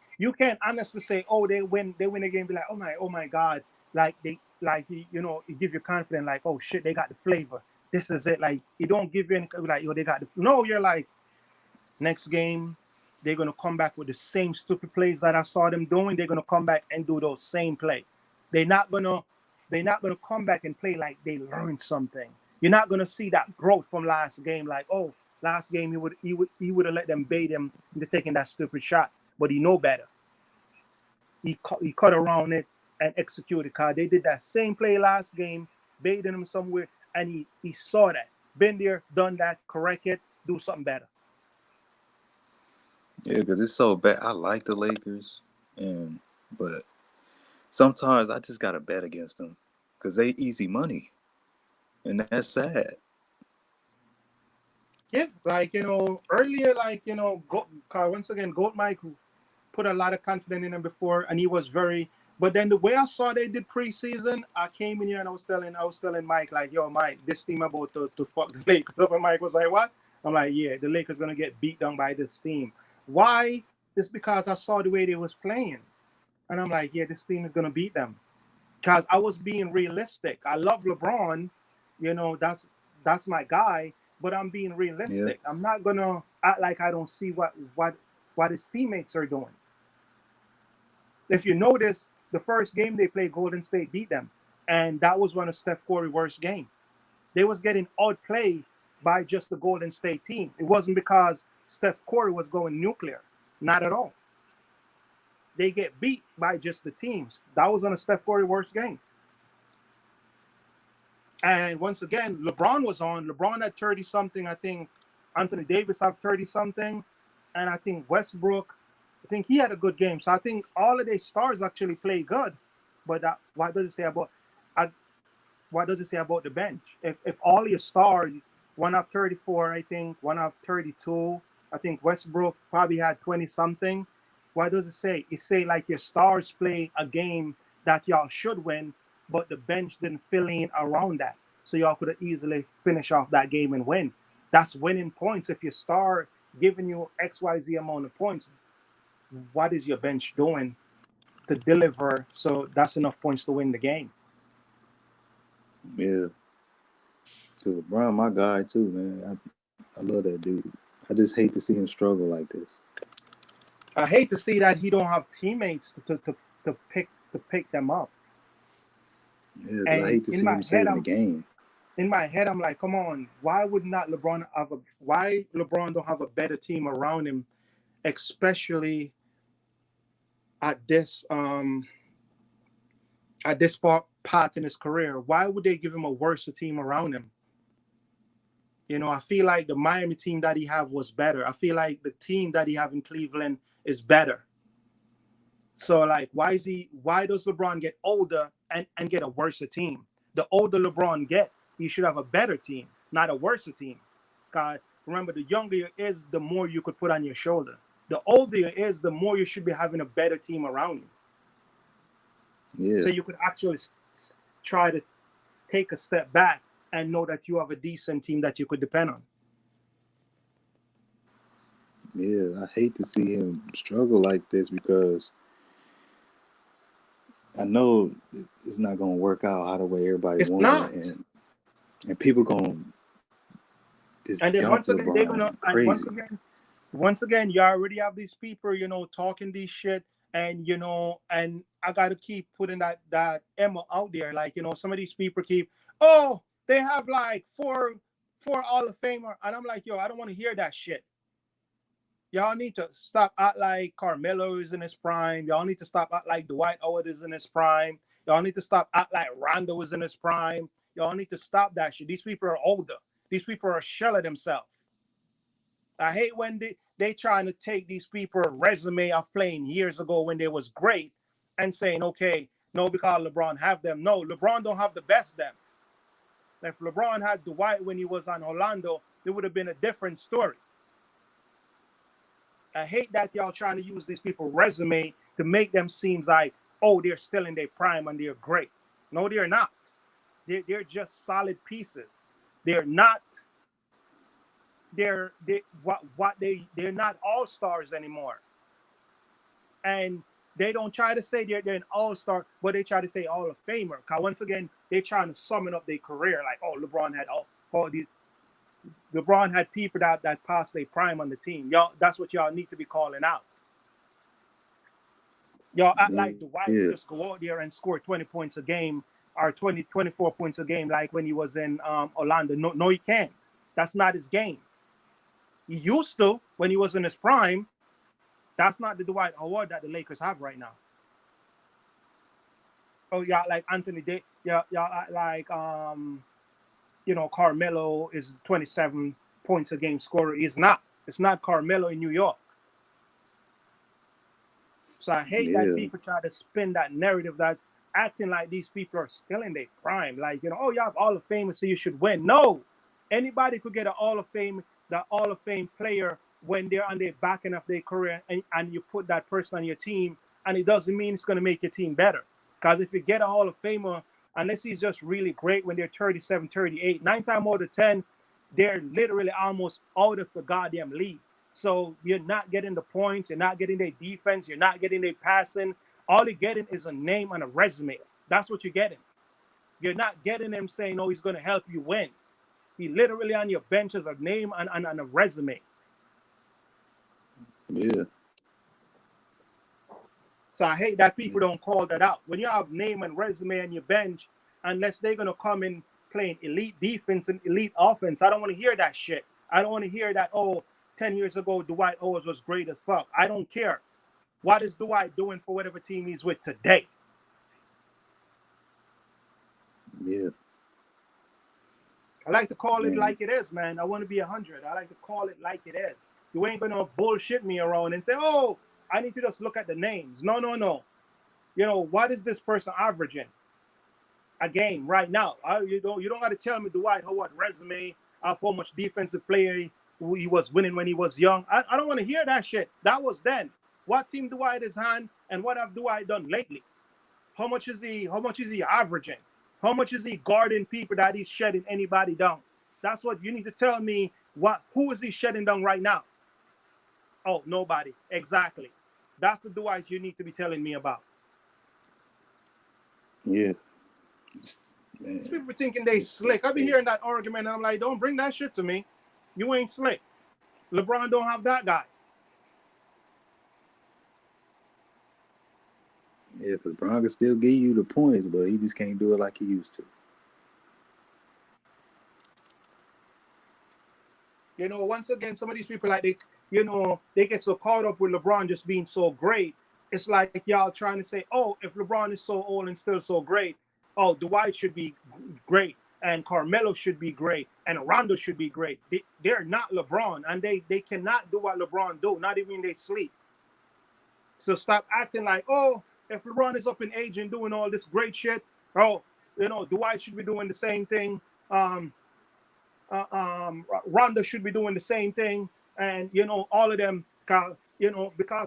honestly say, oh, they win a game, be like, oh my God, like it give you confidence, like, oh shit, they got the flavor. This is it. Like you don't give you any like, they got the no. You're like, next game, they're gonna come back with the same stupid plays that I saw them doing. They're gonna come back and do those same play. They're not gonna come back and play like they learned something. You're not gonna see that growth from last game. Like, oh, last game he would have let them bait him into taking that stupid shot, but he know better. He cut around it and executed. Cause they did that same play last game, baiting him somewhere, and he saw that. Been there, done that, correct it, do something better. Yeah, because it's so bad. I like the Lakers, but sometimes I just gotta bet against them because they easy money, and that's sad. Yeah, like earlier, like once again, Gold Mike put a lot of confidence in him before, and he was very. But then the way I saw they did preseason, I came in here and I was telling Mike like, "Yo, Mike, this team about to fuck the Lakers up." And Mike was like, "What?" I'm like, "Yeah, the Lakers gonna get beat down by this team." Why? It's because I saw the way they was playing, and I'm like, "Yeah, this team is gonna beat them." Because I was being realistic. I love LeBron, that's my guy, but I'm being Yeah, realistic. I'm not gonna act like I don't see what his teammates are doing. If you notice, the first game they played, Golden State beat them, and that was one of Steph Curry's worst game. They was getting outplayed by just the Golden State team. It wasn't because Steph Curry was going nuclear, not at all. They get beat by just the teams. That was one of Steph Curry's worst game. And once again, LeBron was on. LeBron had 30 something. I think Anthony Davis had 30 something. And I think Westbrook, I think he had a good game. So I think all of these stars actually play good. But what does it say about uh, what does it say about the bench? If all your stars, one of 34, I think, one of 32, I think Westbrook probably had 20 something. What does it say? It say like your stars play a game that y'all should win, but the bench didn't fill in around that. So y'all could have easily finish off that game and win. That's winning points. If your star giving you XYZ amount of points, what is your bench doing to deliver? So that's enough points to win the game. yeah. Cause LeBron, my guy too, man. I love that dude. I just hate to see him struggle like this. I hate to see that he don't have teammates to pick them up. Yeah, cause I And hate to see him saving the game. in my head, I'm like, come on, why would not LeBron have a why LeBron don't have a better team around him, especially at this part in his career? Why would they give him a worse team around him? I feel like the Miami team that he have was better. I feel like the team that he have in Cleveland is better. So like, why does LeBron get older and get a worse team? The older LeBron get, he should have a better team, not a worse team. God, remember, the younger you is, the more you could put on your shoulder. The older you is, the more you should be having a better team around you. Yeah, So you could actually try to take a step back and know that you have a decent team that you could depend on. yeah. I hate to see him struggle like this because I know it's not gonna work out how the way everybody It's want it, not. and people gonna just And then dump once again, they're LeBron gonna, like and crazy. once again, you already have these people, talking this shit, and and I gotta keep putting that Emma out there. Like, some of these people keep, oh, they have like four Hall of Famer, and I'm like, yo, I don't want to hear that shit. Y'all need to stop act like Carmelo is in his prime. Y'all need to stop act like Dwight Howard is in his prime. Y'all need to stop act like Rondo is in his prime. Y'all need to stop that shit. These people are older. These people are a shell of themselves. I hate when they trying to take these people's resume of playing years ago when they was great and saying, okay, no, because LeBron have them. No, LeBron don't have the best them. If LeBron had Dwight when he was on Orlando, it would have been a different story. I hate that y'all trying to use these people's resume to make them seem like, oh, they're still in their prime and they're great. No, they're not. They're just solid pieces. They're not. They're not all stars anymore. And they don't try to say they're an all-star, but they try to say Hall of Famer. Because once again, they're trying to summon up their career. Like, oh, LeBron had people that passed their prime on the team. Y'all, that's what y'all need to be calling out. Y'all act like Dwight Yeah, could just go out there and score 20 points a game or 24 points a game like when he was in Orlando. No, he can't. That's not his game. He used to when he was in his prime. That's not the Dwight Howard that the Lakers have right now. Oh, yeah, like Anthony Day. Yeah, like Carmelo is 27 points a game scorer. He's not. It's not Carmelo in New York. So I hate that Yeah, people try to spin that narrative that acting like these people are still in their prime. Like, oh, you have Hall of Fame, so you should win. No, anybody could get a Hall of Fame, the Hall of Fame player when they're on their back end of their career, and you put that person on your team, and it doesn't mean it's going to make your team better. Because if you get a Hall of Famer, unless he's just really great when they're 37, 38, 9 times out of 10, they're literally almost out of the goddamn league. So you're not getting the points, you're not getting their defense, you're not getting their passing. All you're getting is a name and a resume. That's what you're getting. You're not getting him saying, oh, he's going to help you win. He literally on your bench as a name and a resume. yeah, So I hate that people don't call that out. When you have name and resume on your bench, unless they're going to come in playing elite defense and elite offense, I don't want to hear that shit. I don't want to hear that, oh, 10 years ago, Dwight Howard was great as fuck. I don't care. What is Dwight doing for whatever team he's with today? yeah. I like to call it Man. like it is, man. I want to be 100. I like to call it like it is. You ain't going to bullshit me around and say, oh, I need to just look at the names. No, no, no. What is this person averaging a game right now? You don't got to tell me Dwight Howard resume of how much defensive player he was winning when he was young. I don't want to hear that shit. That was then. What team Dwight is on, and what have Dwight done lately? How much is he averaging? How much is he guarding people that he's shutting anybody down? That's what you need to tell me. Who is he shutting down right now? Oh, nobody. Exactly. That's the Dwight you need to be telling me about. Yeah. Man. These people thinking they slick. I've been hearing that argument, and I'm like, don't bring that shit to me. You ain't slick. LeBron don't have that guy. Yeah, because LeBron can still give you the points, but he just can't do it like he used to. Once again, some of these people, like they get so caught up with LeBron just being so great. It's like y'all trying to say, oh, if LeBron is so old and still so great, oh, Dwight should be great, and Carmelo should be great, and Rondo should be great. They're not LeBron, and they cannot do what LeBron do, not even in their sleep. So stop acting like, oh, if LeBron is up in age and doing all this great shit, oh, Dwight should be doing the same thing. Rondo should be doing the same thing, and all of them, because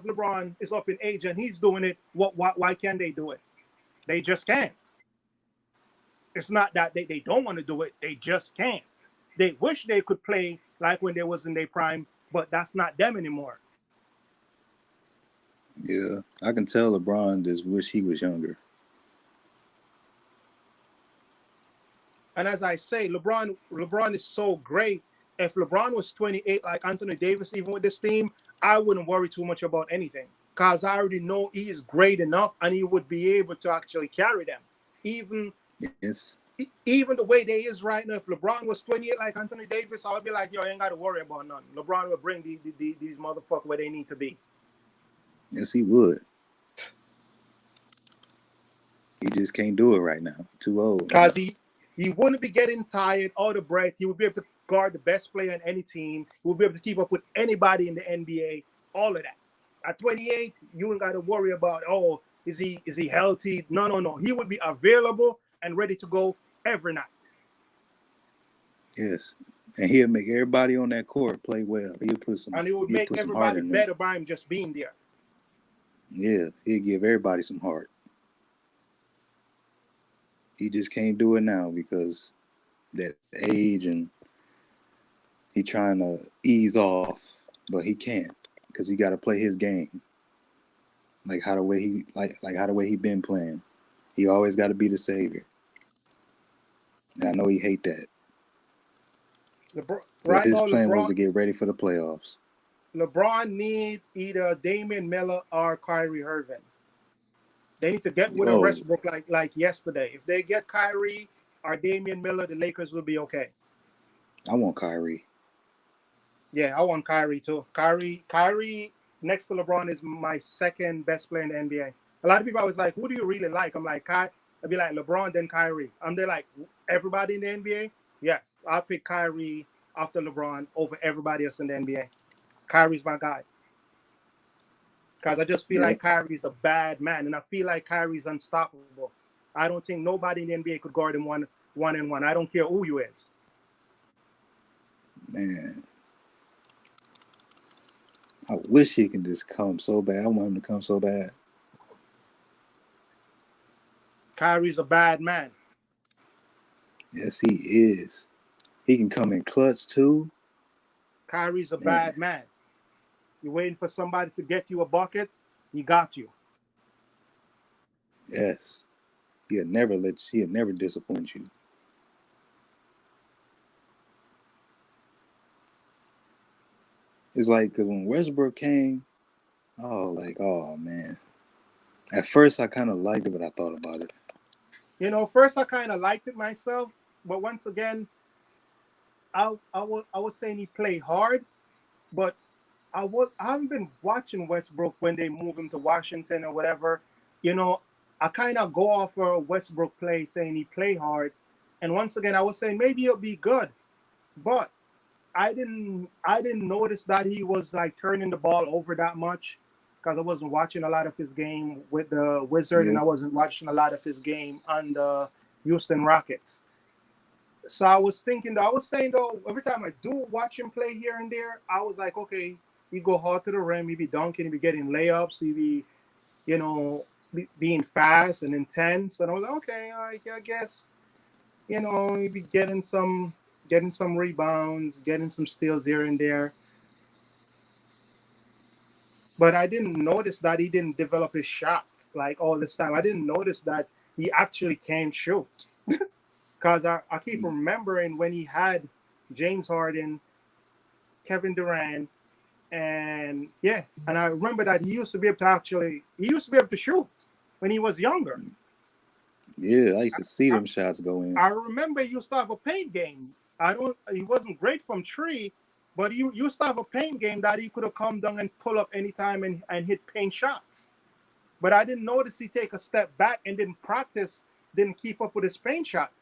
LeBron is up in age and he's doing it. Why can't they do it? They just can't. It's not that they don't want to do it; they just can't. They wish they could play like when they was in their prime, but that's not them anymore. Yeah, I can tell LeBron just wish he was younger. And as I say, LeBron is so great. If LeBron was 28, like Anthony Davis, even with this team, I wouldn't worry too much about anything, because I already know he is great enough and he would be able to actually carry them. Even the way they is right now, if LeBron was 28 like Anthony Davis, I would be like, yo, I ain't got to worry about nothing. LeBron will bring these motherfuckers where they need to be. Yes, he would. He just can't do it right now. Too old. Because he wouldn't be getting tired, out of breath. He would be able to guard the best player in any team. He would be able to keep up with anybody in the NBA. All of that. At 28, you ain't got to worry about, oh, is he healthy? No. He would be available and ready to go every night. Yes. And he'll make everybody on that court play well. And he would make everybody better by him just being there. Yeah, he'll give everybody some heart. He just can't do it now because that age, and he trying to ease off, but he can't because he got to play his game. Like how the way he been playing. He always got to be the savior. And I know he hate that. His plan was to get ready for the playoffs. LeBron need either Damian Miller or Kyrie Irving. They need to get with a Westbrook like yesterday. If they get Kyrie or Damian Miller, the Lakers will be okay. I want Kyrie. Yeah, I want Kyrie too. Kyrie next to LeBron is my second best player in the NBA. A lot of people always like, who do you really like? I'm like, I'd be like LeBron, then Kyrie. They're like, everybody in the NBA? Yes, I'll pick Kyrie after LeBron over everybody else in the NBA. Kyrie's my guy. because I just feel Yeah, like Kyrie's a bad man, and I feel like Kyrie's unstoppable. I don't think nobody in the NBA could guard him one and one. I don't care who you is. man. I wish he can just come so bad. I want him to come so bad. Kyrie's a bad man. Yes, he is. He can come in clutch too. Kyrie's a Man, bad man. You're waiting for somebody to get you a bucket, he got you. yes. He'll never disappoint you. It's like because when Westbrook came, oh man. At first I kind of liked it, but I thought about it. First I kind of liked it myself, but once again, I was saying he played hard, but I haven't been watching Westbrook when they move him to Washington or whatever. You know, I kind of go off for Westbrook play saying he played hard, and once again I was saying maybe he'll be good, but I didn't notice that he was like turning the ball over that much because I wasn't watching a lot of his game with the Wizard and Yeah, I wasn't watching a lot of his game on the Houston Rockets. So I was thinking though, I was saying though, every time I do watch him play here and there, I was like, okay, he go hard to the rim, he be dunking, he be getting layups, he be, you know, being fast and intense. And I was like, okay, I guess, he be getting some rebounds, getting some steals here and there. But I didn't notice that he didn't develop his shot like all this time. I didn't notice that he actually can shoot. Because I keep remembering when he had James Harden, Kevin Durant, and yeah, and I remember that he used to be able to shoot when he was younger. yeah. I used to see I, them shots go in. I remember he used to have a paint game. He wasn't great from three, but he used to have a paint game that he could have come down and pull up anytime and hit paint shots. But I didn't notice he take a step back and didn't practice, didn't keep up with his paint shot.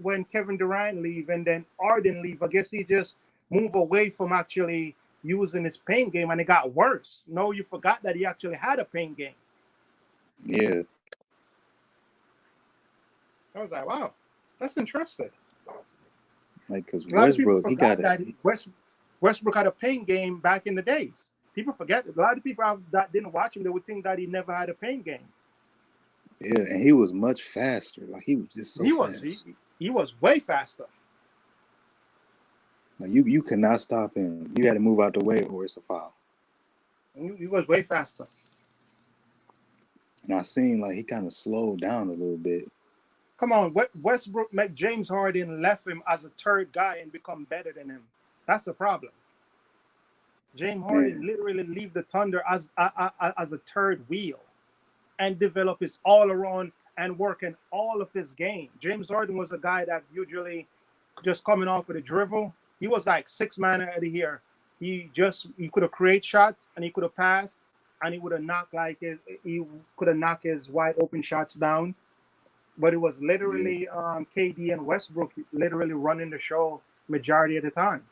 When Kevin Durant leave and then Arden leave, I guess he just moved away from actually using his paint game, and it got worse. No, you forgot that he actually had a paint game. Yeah, I was like, wow, that's interesting. like because A lot of people Westbrook, he got forgot it. that Westbrook had a paint game back in the days. People forget. A lot of people that didn't watch him, they would think that he never had a paint game. Yeah, and he was much faster. Like he was just so He was he, fast. he was way faster. Like you could not stop him. You had to move out the way or it's a foul. He was way faster. And I seen like he kind of slowed down a little bit. Come on, Westbrook met James Harden, left him as a third guy and become better than him. That's the problem. James Harden Man, literally leave the Thunder as a third wheel and develop his all around and working all of his game. James Harden was a guy that usually just coming off with a dribble. He was like six man out of here. He could have create shots and he could have passed and he could have knocked his wide open shots down. But it was yeah, literally KD and Westbrook literally running the show majority of the time.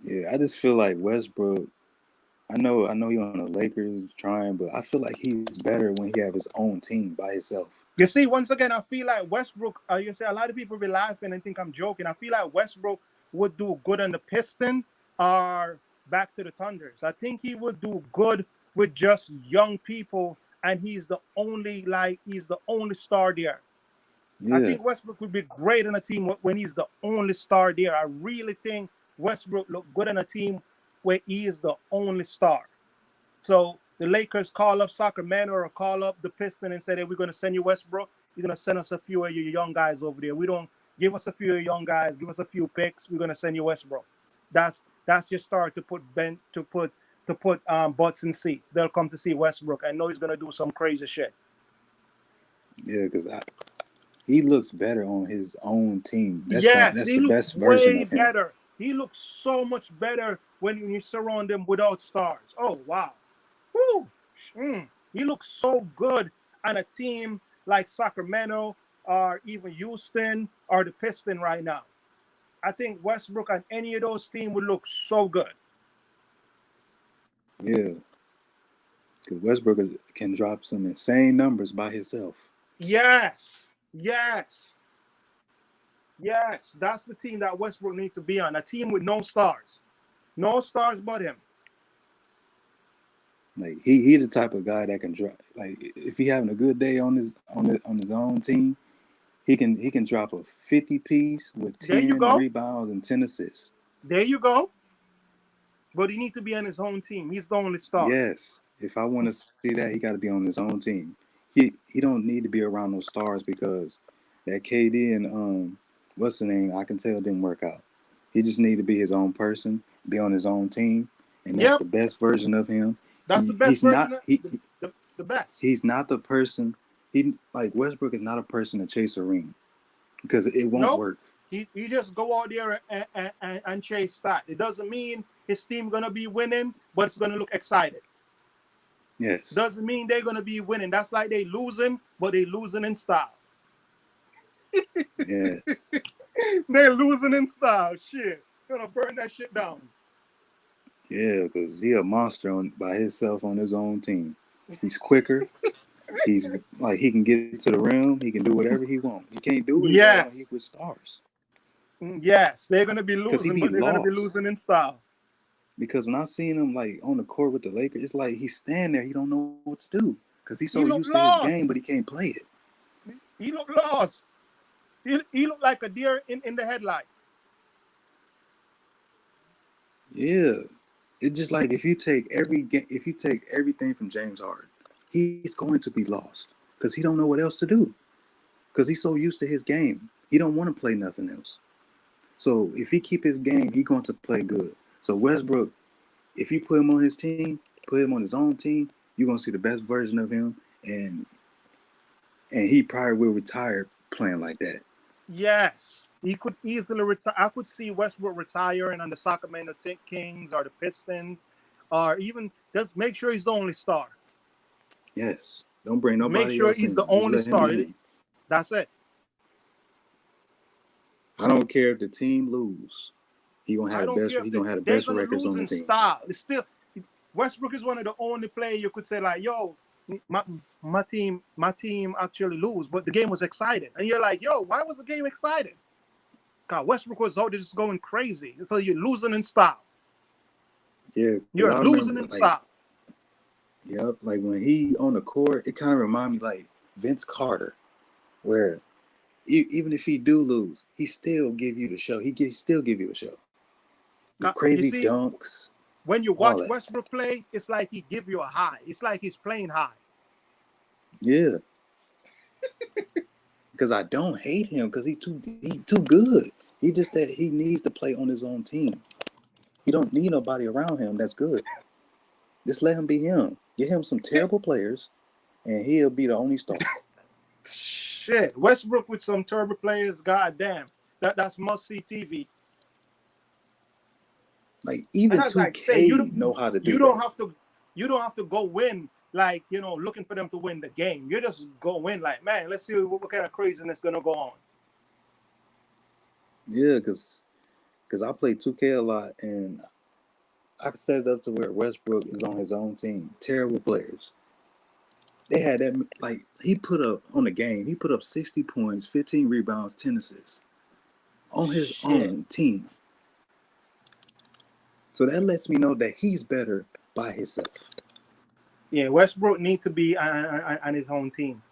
yeah. I just feel like Westbrook. I know he on the Lakers trying, but I feel like he's better when he have his own team by himself. You see, once again, I feel like Westbrook. You say a lot of people be laughing and think I'm joking. I feel like Westbrook would do good on the Piston or back to the Thunders. I think he would do good with just young people, and he's the only star there. I Yeah, think Westbrook would be great on a team when he's the only star there. I really think Westbrook look good on a team where he is the only star. So the Lakers call up Sacramento or call up the Piston and say, "Hey, we're going to send you Westbrook. You're going to send us a few of your young guys over there. We don't give us a few of your young guys. Give us a few picks. We're going to send you Westbrook." That's your start to put butts in seats. They'll come to see Westbrook. I know he's going to do some crazy shit. yeah, because he looks better on his own team. Yes, That's he the looks best version way of him. better. He looks so much better when you surround him without stars. Oh wow. Woo. He looks so good on a team like Sacramento or even Houston or the Piston right now. I think Westbrook on any of those teams would look so good. Yeah, because Westbrook can drop some insane numbers by himself. Yes, yes, yes. That's the team that Westbrook needs to be on. A team with no stars but him. Like he the type of guy that can drop. Like if he having a good day on his own team, he can drop a 50 piece with There you 10 go. rebounds and 10 assists. There you go. But he needs to be on his own team. He's the only star. Yes, if I want to see that, he got to be on his own team. He don't need to be around those stars because that KD and what's the name? I can tell didn't work out. He just need to be his own person, be on his own team, and that's Yep, the best version of him. that's the best He's version not of the best. he's not the person. He like Westbrook is not a person to chase a ring because it won't Nope. work. He just go out there and chase stat. It doesn't mean his team gonna be winning, but it's gonna look excited. Yes, Doesn't mean they're gonna be winning. That's like they losing, but they losing in style. yes, They're losing in style. Shit, gonna burn that shit down. yeah. Because he a monster by himself on his own team. He's quicker. He's like he can get to the rim. He can do whatever he wants. He can't do what he want when he's Yes, with stars yes, they're gonna be because he losing, be but they're gonna be lost. losing in style. Because when I seen him like on the court with the Lakers, it's like he's standing there. He don't know what to do because he's He so look used to his lost. game, but he can't play it. He look lost. He look like a deer in the headlight. Yeah, it's just like if you take everything from James Harden, he's going to be lost because he don't know what else to do because he's so used to his game. He don't want to play nothing else. So if he keep his game, he's going to play good. So Westbrook, if you put him on his team, put him on his own team, you're gonna see the best version of him, and he probably will retire playing like that. Yes, he could easily retire. I could see Westbrook retiring on the Sacramento Kings or the Pistons, or even just make sure he's the only star. Yes, don't bring Make nobody sure else he's in. the Just only let him be star. him. That's it. I don't care if the team lose. He gonna have I the don't best. care He if gonna have the they're best gonna records lose on the in team. style. It's still Westbrook is one of the only players you could say like, "Yo, my team actually lose, but the game was exciting." And you're like, "Yo, why was the game exciting?" God, Westbrook was out there just going crazy. So you're losing in style. Yeah, because You're I losing remember in style. like when he on the court, it kind of reminded me like Vince Carter, where even if he do lose, he still give you the show. Still give you a show. The You crazy see, dunks, when you all watch that. Westbrook play, it's like he give you a high. It's like he's playing high. Yeah, because I don't hate him because he's too good. He just that he needs to play on his own team. He don't need nobody around him that's good. Just let him be him. Get him some terrible players, and he'll be the only star. Shit, Westbrook with some turbo players, goddamn, that's must see TV. Like And even as I say, you 2K don't know how to you do don't that. have to you don't have to go win like looking for them to win the game. You just go win like, man, let's see what kind of craziness gonna go on. Yeah, because I play 2K a lot, and I can set it up to where Westbrook is on his own team. Terrible players. They had that like he put up on the game. He put up 60 points, 15 rebounds, 10 assists on his Shit. own team. So that lets me know that he's better by himself. Yeah, Westbrook need to be on his own team.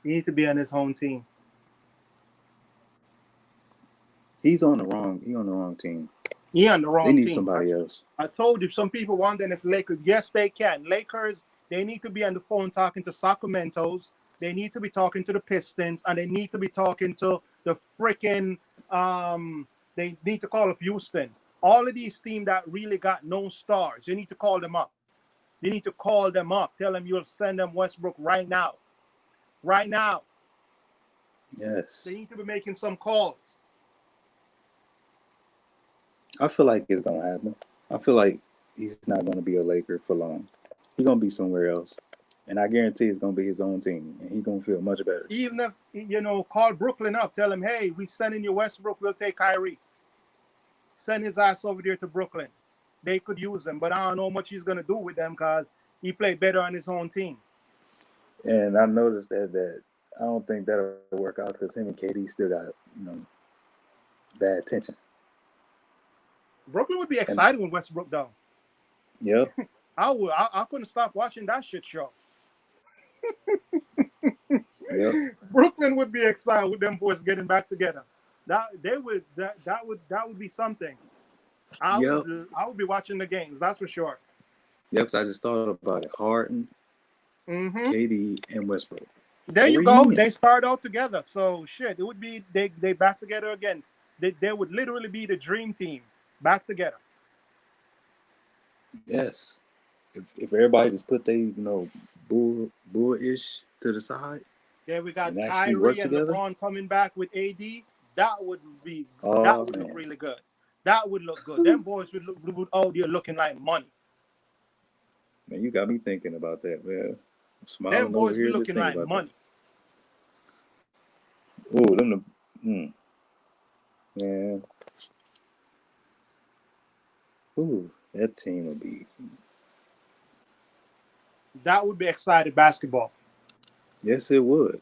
He needs to be on his own team. He's on the wrong. He on the wrong team. He on the They wrong need team. somebody else. I told you, some people wondering if Lakers. Yes, they can. Lakers, they need to be on the phone talking to Sacramento's. They need to be talking to the Pistons, and they need to be talking to the freaking. They need to call up Houston. All of these teams that really got no stars, you need to call them up. You need to call them up. Tell them you'll send them Westbrook right now. Right now. Yes. They need to be making some calls. I feel like it's gonna happen. I feel like he's not gonna be a Laker for long. He's gonna be somewhere else, and I guarantee it's gonna be his own team, and he's gonna feel much better. Even if call Brooklyn up, tell them, hey, we sending you Westbrook. We'll take Kyrie. Send his ass over there to Brooklyn. they could use him, but I don't know much he's gonna do with them because he played better on his own team. And I noticed that I don't think that'll work out because him and KD still got bad tension. Brooklyn would be And excited when Westbrook though. yep, I couldn't stop watching that shit show. yep, Brooklyn would be excited with them boys getting back together. That would be something. I yep, would be watching the games. That's for sure. yep. So I just thought about it: Harden, Mm-hmm. KD, and Westbrook. There A you go. reunion. They start out together. So shit, it would be they back together again. They would literally be the dream team back together. Yes. If everybody just put they bullish to the side Yeah, we got and actually work Kyrie and together. LeBron coming back with AD. That would Oh look man, really good. That would look good. Them boys would out there looking like money. man, you got me thinking about that, man. I'm Them smiling over boys be here just looking thinking like about money. that. Oh, them man. Ooh, that team would be. That would be exciting basketball. Yes, it would.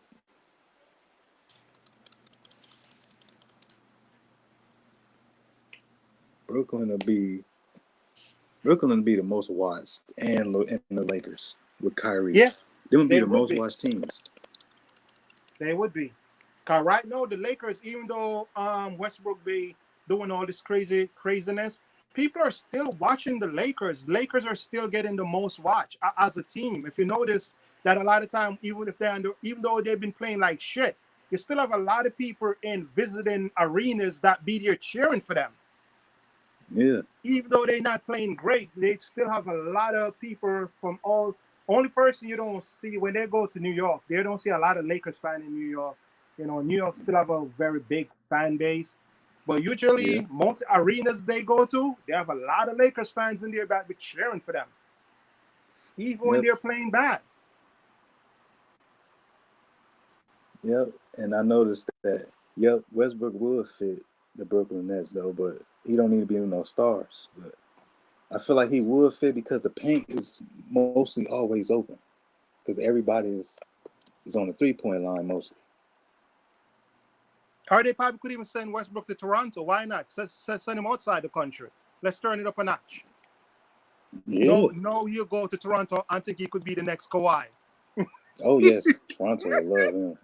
Brooklyn would be the most watched, and the Lakers with Kyrie. Yeah, They would be they the would most be. watched teams. They would be. Cause right now the Lakers, even though Westbrook be doing all this craziness, people are still watching the Lakers. Lakers are still getting the most watch as a team. If you notice that a lot of time, even though they've been playing like shit, you still have a lot of people in visiting arenas that be there cheering for them. Yeah. Even though they're not playing great, they still have a lot of people from all. Only person you don't see when they go to New York, they don't see a lot of Lakers fans in New York. New York still have a very big fan base, but Yeah. usually most arenas they go to, they have a lot of Lakers fans in there that be cheering for them, even when Yep. they're playing bad. Yep. And I noticed that. Yep, Westbrook will fit the Brooklyn Nets though, but he don't need to be with no stars. But I feel like he would fit because the paint is mostly always open because everybody is on the 3-point line mostly. Or they probably could even send Westbrook to Toronto. Why not? Send him outside the country. Let's turn it up a notch. Yeah. No, he'll go to Toronto. I think he could be the next Kawhi. Oh yes, Toronto will love him.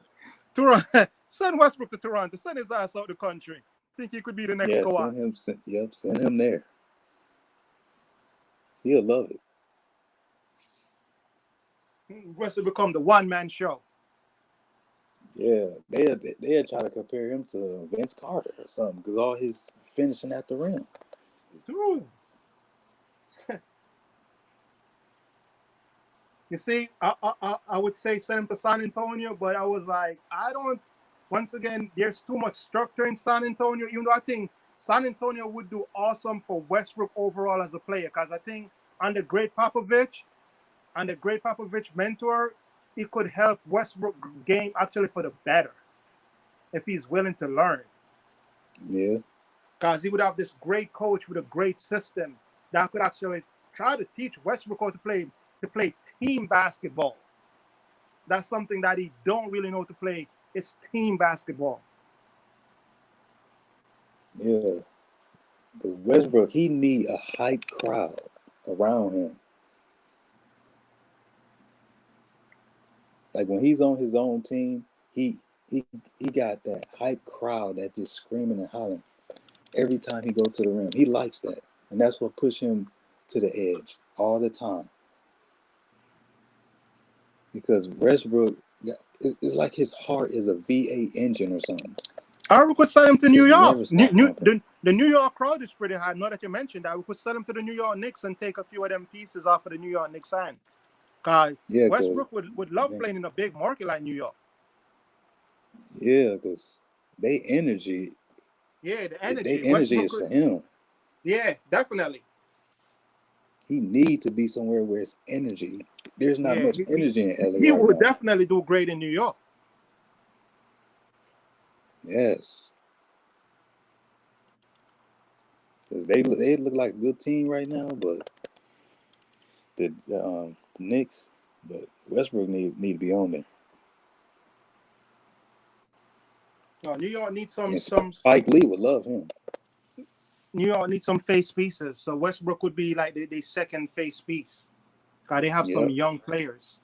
Send Westbrook to Toronto. Send his ass out the country. Think he could be the next Yeah, Kawhi. send him there. He'll love it. Westbrook become the one-man show. Yeah, they'll try to compare him to Vince Carter or something because all his finishing at the rim. Ooh. You see, I would say send him to San Antonio, but I was like, I don't. Once again, there's too much structure in San Antonio. Even though I think San Antonio would do awesome for Westbrook overall as a player, because I think under Great Popovich, mentor, it could help Westbrook game actually for the better if he's willing to learn. Yeah. Because he would have this great coach with a great system that could actually try to teach Westbrook how to play team basketball. That's something that he don't really know to play. It's team basketball. Yeah. But Westbrook, he need a hype crowd around him. Like when he's on his own team, he got that hype crowd that just screaming and hollering every time he go to the rim. He likes that, and that's what push him to the edge all the time. Because Westbrook, it's like his heart is a V8 engine or something. Or we could send him to New It's York. never stop pumping. The New York crowd is pretty high. Now that you mentioned that, we could send him to the New York Knicks and take a few of them pieces off of the New York Knicks hand. Because Westbrook would love playing in a big market like New York. Yeah, because they energy. Yeah, the energy. They energy is for him. Yeah, definitely. He need to be somewhere where it's energy. There's not much energy in LA. He would definitely do great in New York. Yes. because they look like a good team right now, but the Knicks, but Westbrook need to be on there. No, New York needs And Spike Lee would love him. New York needs some face pieces. So Westbrook would be like the second face piece. Cause they have some Yep. young players.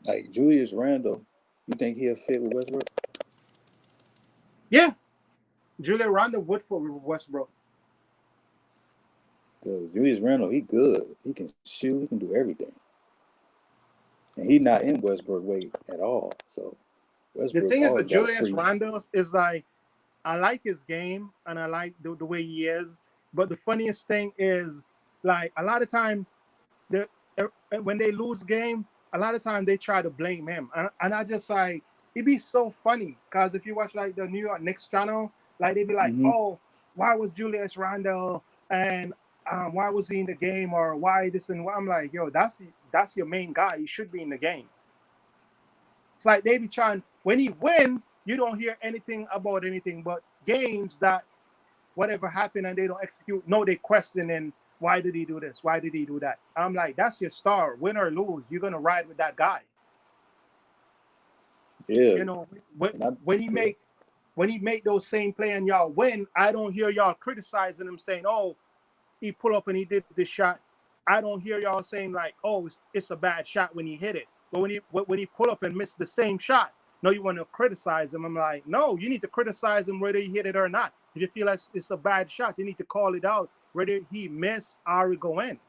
Like Julius Randle, you think he'll fit with Westbrook? Yeah, Julius Randle would fit with Westbrook. Because Julius Randle, he good. He can shoot. He can do everything. And he not in Westbrook weight at all. So The Westbrook thing is, with always got a Julius free. Randle is like I like his game and I like the way he is. But the funniest thing is, like a lot of time, the when they lose game, a lot of time they try to blame him, and I just like it'd be so funny because if you watch like the New York Knicks channel, like they'd be like, Mm-hmm. oh, why was Julius Randle and why was he in the game or why this and what? I'm like, yo, that's your main guy. You should be in the game. It's like they be trying when he win, you don't hear anything about anything but games that whatever happened and they don't execute. No, they questioning why did he do this? Why did he do that? I'm like, that's your star. Win or lose, you're gonna ride with that guy. Yeah. You know, when he make those same play and y'all win, I don't hear y'all criticizing him saying, oh, he pull up and he did this shot. I don't hear y'all saying like, oh, it's a bad shot when he hit it. But when he pull up and miss the same shot, no, you want to criticize him. I'm like, no, you need to criticize him whether he hit it or not. If you feel like it's a bad shot, you need to call it out whether he missed or go in.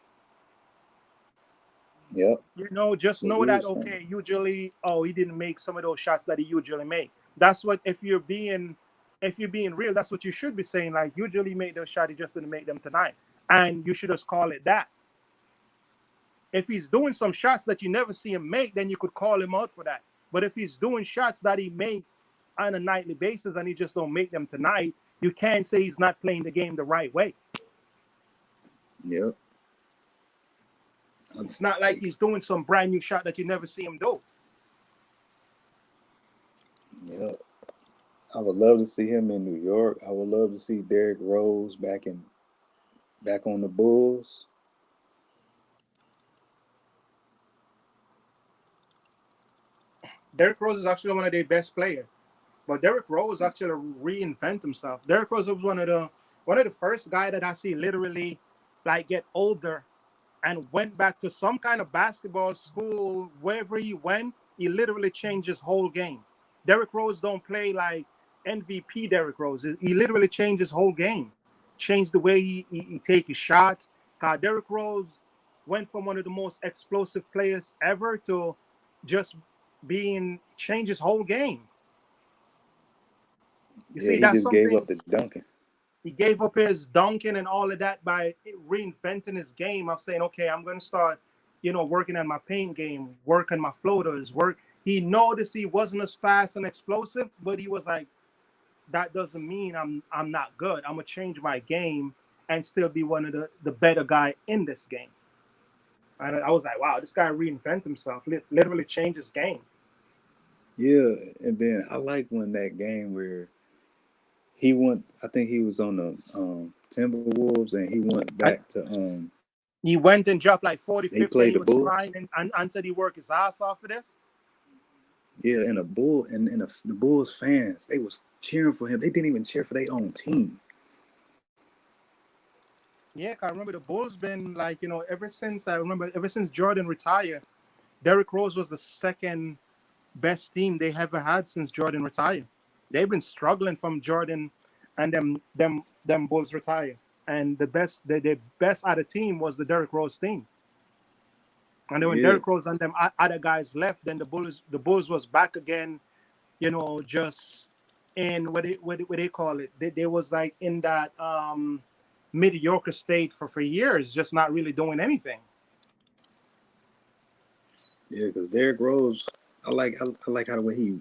Yep. You know, just know that okay, usually, oh, he didn't make some of those shots that he usually make. That's what if you're being real, that's what you should be saying. Like, usually make those shots, he just didn't make them tonight, and you should just call it that. If he's doing some shots that you never see him make, then you could call him out for that. But if he's doing shots that he make on a nightly basis and he just don't make them tonight, you can't say he's not playing the game the right way. Yep. It's not like he's doing some brand new shot that you never see him do. Yep. I would love to see him in New York. I would love to see Derrick Rose back on the Bulls. Derrick Rose is actually one of their best players. But Derrick Rose actually reinvent himself. Derrick Rose was one of the first guy that I see literally like get older and went back to some kind of basketball school. Wherever he went, he literally changed his whole game. Derrick Rose don't play like MVP Derrick Rose. He literally changed his whole game. Changed the way he take his shots. Derrick Rose went from one of the most explosive players ever to just change his whole game. You see, he that's just something. gave up the dunking. He gave up his dunking and all of that by reinventing his game of saying, okay, I'm going to start, working on my paint game, work on my floaters, work. He noticed he wasn't as fast and explosive, but he was like, that doesn't mean I'm not good. I'm going to change my game and still be one of the better guy in this game. And I was like, wow, this guy reinvented himself, literally changed his game. Yeah, and then I like when that game where he went, I think he was on the Timberwolves, and he went back to he went and dropped like 40, 50, he played he the was Bulls. crying and said he worked his ass off for this. Yeah, and the Bulls fans, they was cheering for him. They didn't even cheer for their own team. Yeah, I remember the Bulls been like, ever since Jordan retired, Derrick Rose was the second best team they ever had since Jordan retired. They've been struggling from Jordan and them Bulls retire. And the best out of team was the Derrick Rose team. And then when Derrick Rose and them other guys left, then the Bulls was back again, just in what they call it. They was like in that mediocre state for years, just not really doing anything. Yeah, because Derrick Rose, I like how the way he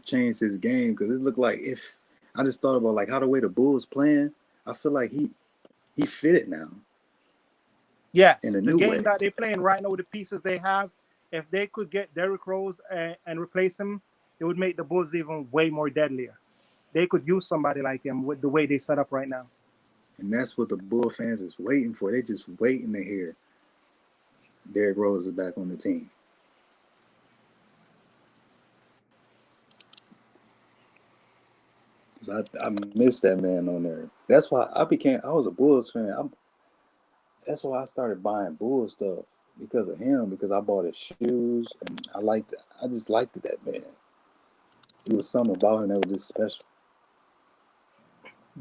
changed his game, because it looked like I just thought about like how the way the Bulls playing, I feel like he fit it now. Yes, in a the new game way. that they're playing right now with the pieces they have, if they could get Derrick Rose and replace him, it would make the Bulls even way more deadlier. they could use somebody like him with the way they set up right now. And that's what the Bull fans is waiting for. They just waiting to hear Derrick Rose is back on the team. I miss that man on there. That's why I was a Bulls fan. That's why I started buying Bulls stuff because of him. Because I bought his shoes and I just liked that man. It was something about him that was just special.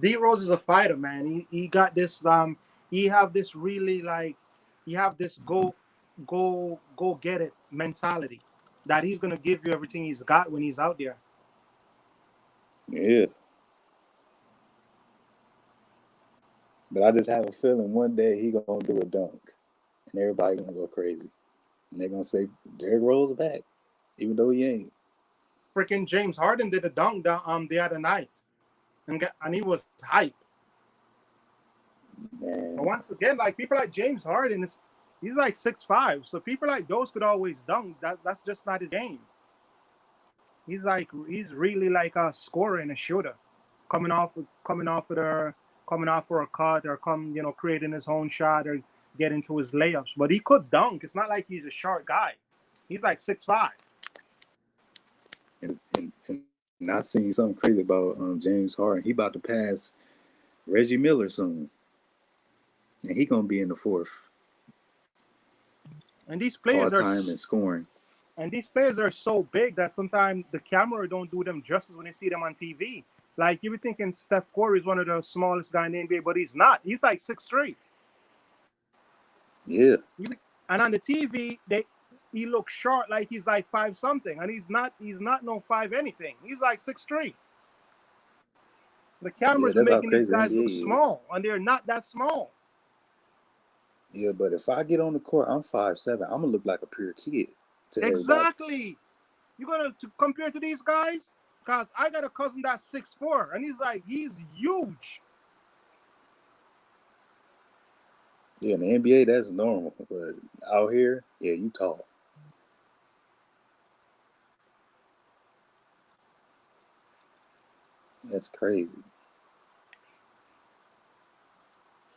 D Rose is a fighter, man. He got this he have this really like he have this go get it mentality that he's gonna give you everything he's got when he's out there. Yeah. But I just have a feeling one day he gonna do a dunk, and everybody gonna go crazy, and they're gonna say Derrick Rose back, even though he ain't. Freaking James Harden did a dunk the other night, and he was hype. Man. But once again, like people like James Harden he's like 6'5", so people like those could always dunk. That's just not his game. He's really like a scorer and a shooter, coming off for a cut or creating his own shot or get into his layups. But he could dunk. It's not like he's a short guy. He's like 6'5". And I seen something crazy about James Harden. He about to pass Reggie Miller soon, and he gonna be in the fourth. And these players all-time in scoring. And these players are so big that sometimes the camera don't do them justice when you see them on TV. Like you be thinking Steph Curry is one of the smallest guys in the NBA, but he's not. He's like 6'3". Yeah. And on the TV, he looks short, like he's like 5 something, and he's not no 5 anything. He's like 6'3". The cameras are making these guys look small, and they're not that small. Yeah, but if I get on the court, I'm 5'7". I'm gonna look like a pure kid. Exactly. You're gonna compare to these guys? Because I got a cousin that's 6'4", and he's huge. Yeah, in the NBA, that's normal. But out here, yeah, you tall. That's crazy.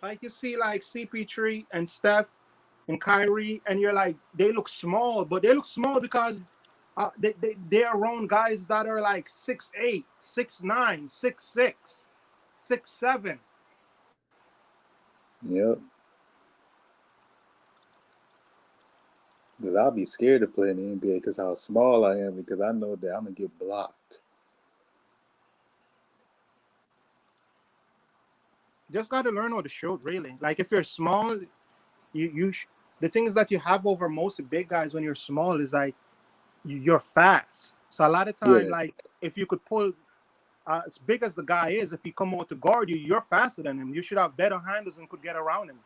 Like you see like CP3 and Steph and Kyrie, and you're like, they look small, but they look small because they're around guys that are like 6'8", 6'9", 6'6", 6'7". Yep. Because I'll be scared to play in the NBA because how small I am, because I know that I'm going to get blocked. Just got to learn how to shoot, really. Like if you're small, the things that you have over most big guys when you're small is like you're fast. So a lot of time, like if you could pull as big as the guy is, if he come out to guard you, you're faster than him. You should have better handles and could get around him.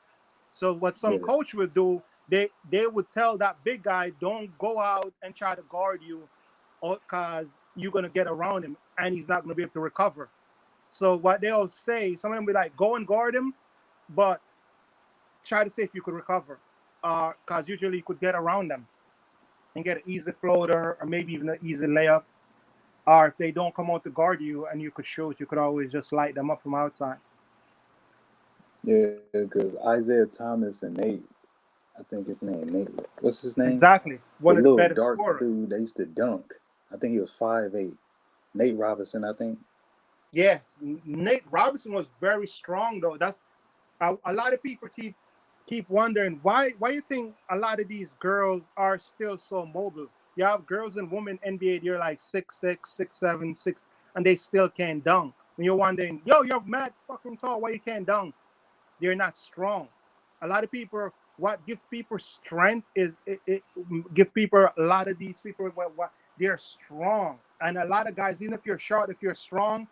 So what some coach would do, they would tell that big guy, don't go out and try to guard you because you're going to get around him and he's not going to be able to recover. So what they'll say, some of them be like, go and guard him, but try to see if you could recover, because usually you could get around them and get an easy floater or maybe even an easy layup. Or if they don't come out to guard you and you could shoot, you could always just light them up from outside. Yeah, because Isaiah Thomas and Nate, I think his name, Nate, what's his name? Exactly. One of the better dark scorers. Dude, they used to dunk. I think he was 5'8". Nate Robinson, I think. Yeah, Nate Robinson was very strong though. That's a lot of people keep wondering why you think a lot of these girls are still so mobile. You have girls and women NBA, they're like 6'6", 6'7", 6, and they still can't dunk. When you're wondering, yo, you're mad fucking tall, why you can't dunk? They're not strong. A lot of people, what give people strength is it give people, a lot of these people, what they're strong. And a lot of guys, even if you're short, if you're strong,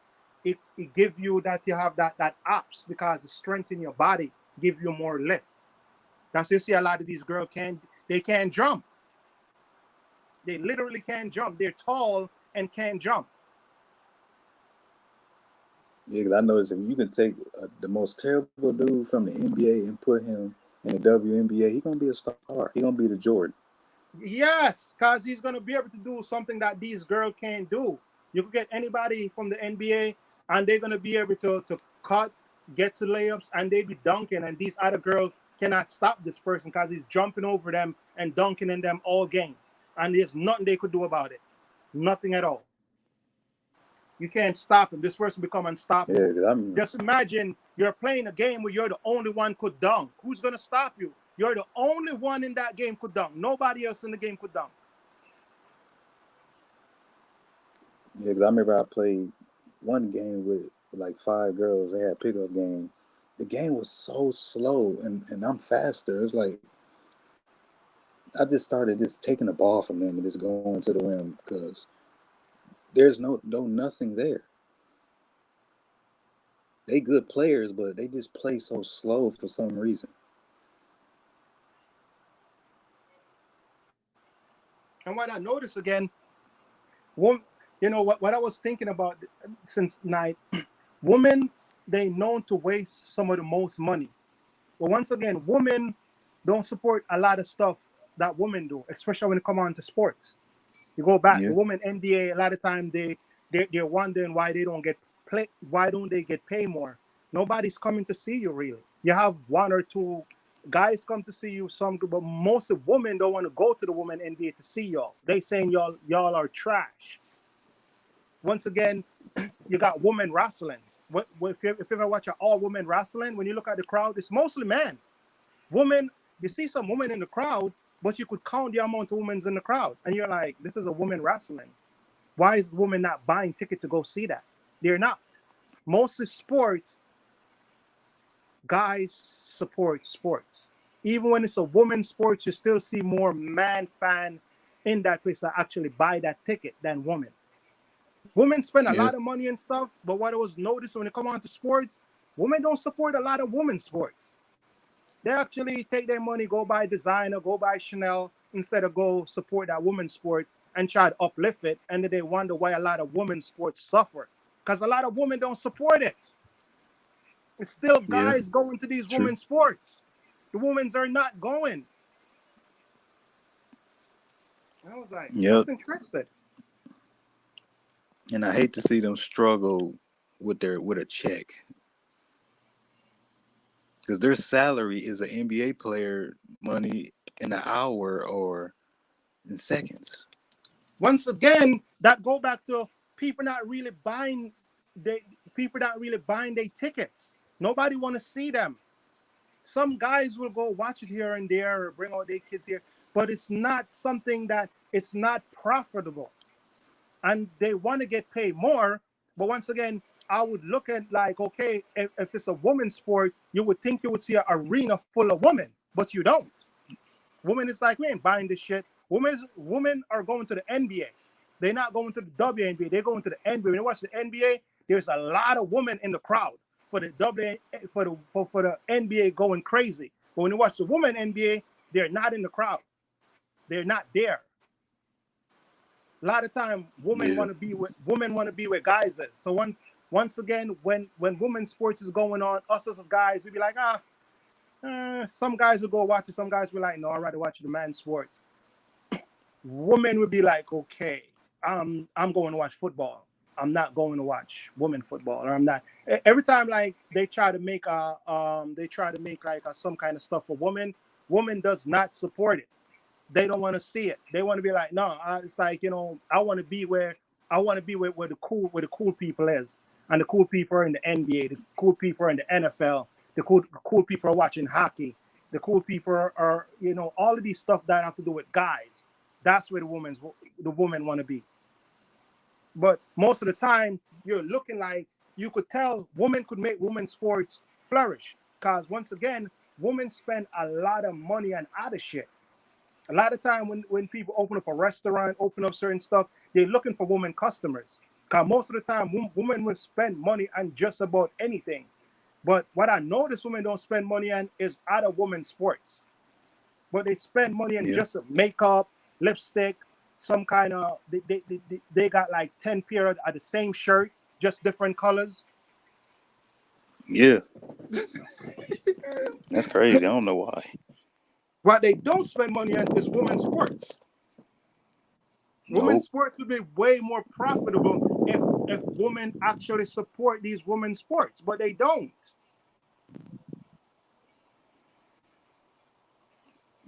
it gives you that you have that ops, because the strength in your body give you more lift. That's why you see a lot of these girls can't jump. They literally can't jump. They're tall and can't jump. Yeah, because I noticed if you can take the most terrible dude from the NBA and put him in the WNBA, he's going to be a star. He's going to be the Jordan. Yes, because he's going to be able to do something that these girls can't do. You could get anybody from the NBA, and they're gonna be able to cut, get to layups, and they be dunking. And these other girls cannot stop this person because he's jumping over them and dunking in them all game. And there's nothing they could do about it. Nothing at all. You can't stop him. This person become unstoppable. Yeah, 'cause I'm Just imagine you're playing a game where you're the only one could dunk. Who's gonna stop you? You're the only one in that game could dunk. Nobody else in the game could dunk. yeah, 'cause I remember I played one game with like 5 girls. They had pickup game. The game was so slow, and I'm faster. It's like I just started just taking the ball from them and just going to the rim because there's no nothing there. They good players, but they just play so slow for some reason. And what I noticed again, one, you know what I was thinking about since night, women, they known to waste some of the most money. But once again, women don't support a lot of stuff that women do, especially when it come on to sports. You go back, Yeah, the women NBA, a lot of time they're wondering why they don't get play, why don't they get paid more? Nobody's coming to see you really. You have one or two guys come to see you, some, but most of women don't want to go to the women NBA to see y'all. They saying y'all are trash. Once again, you got women wrestling. If you ever watch an all women wrestling, when you look at the crowd, it's mostly men. Women, you see some women in the crowd, but you could count the amount of women in the crowd, and you're like, this is a woman wrestling. Why is the woman not buying ticket to go see that? They're not. Mostly sports, guys support sports. Even when it's a women's sports, you still see more man fan in that place that actually buy that ticket than women. Women spend a yeah, lot of money and stuff, but what I was noticing when it come on to sports, women don't support a lot of women's sports. They actually take their money, go buy designer, go buy Chanel, instead of go support that women's sport and try to uplift it. And then they wonder why a lot of women's sports suffer. Because a lot of women don't support it. It's still yeah. guys going to these True. women's sports. The women's are not going. I was like, Yep. that's interesting. And I hate to see them struggle with a check because their salary is an NBA player money in an hour or in seconds. Once again, that go back to people not really buying they people not really buying their tickets. Nobody want to see them. Some guys will go watch it here and there or bring all their kids here, but it's not something that it's not profitable. And they want to get paid more. But once again, I would look at like, okay, if it's a women's sport, you would think you would see an arena full of women, but you don't. Women is like, we ain't buying this shit. Women are going to the NBA. They're not going to the WNBA. They're going to the NBA. When you watch the NBA, there's a lot of women in the crowd for the for the NBA going crazy. But when you watch the women NBA, they're not in the crowd. They're not there. A lot of time, women Yeah, want to be where guys is. So once again, when women's sports is going on, us as guys, we be like, some guys will go watch it. Some guys will be like, no, I'd rather watch the men's sports. Women would be like, okay, I'm going to watch football. I'm not going to watch women football, or I'm not. Every time like they try to make like some kind of stuff for women, woman does not support it. They don't want to see it. They want to be like, no, it's like, I want to be where where the cool people is, and the cool people are in the NBA, the cool people are in the NFL, the cool people are watching hockey, the cool people are all of these stuff that have to do with guys. That's where the women want to be. But most of the time, you're looking like you could tell women could make women's sports flourish. Because once again, women spend a lot of money on other shit. A lot of time when people open up a restaurant, open up certain stuff, they're looking for women customers. Because most of the time, women will spend money on just about anything. But what I notice women don't spend money on is other women's sports. But they spend money on yeah, just makeup, lipstick, some kind of they got like 10 pair of the same shirt, just different colors. yeah. That's crazy. I don't know why. What they don't spend money on is women's sports. Women's Nope. sports would be way more profitable if women actually support these women's sports, but they don't.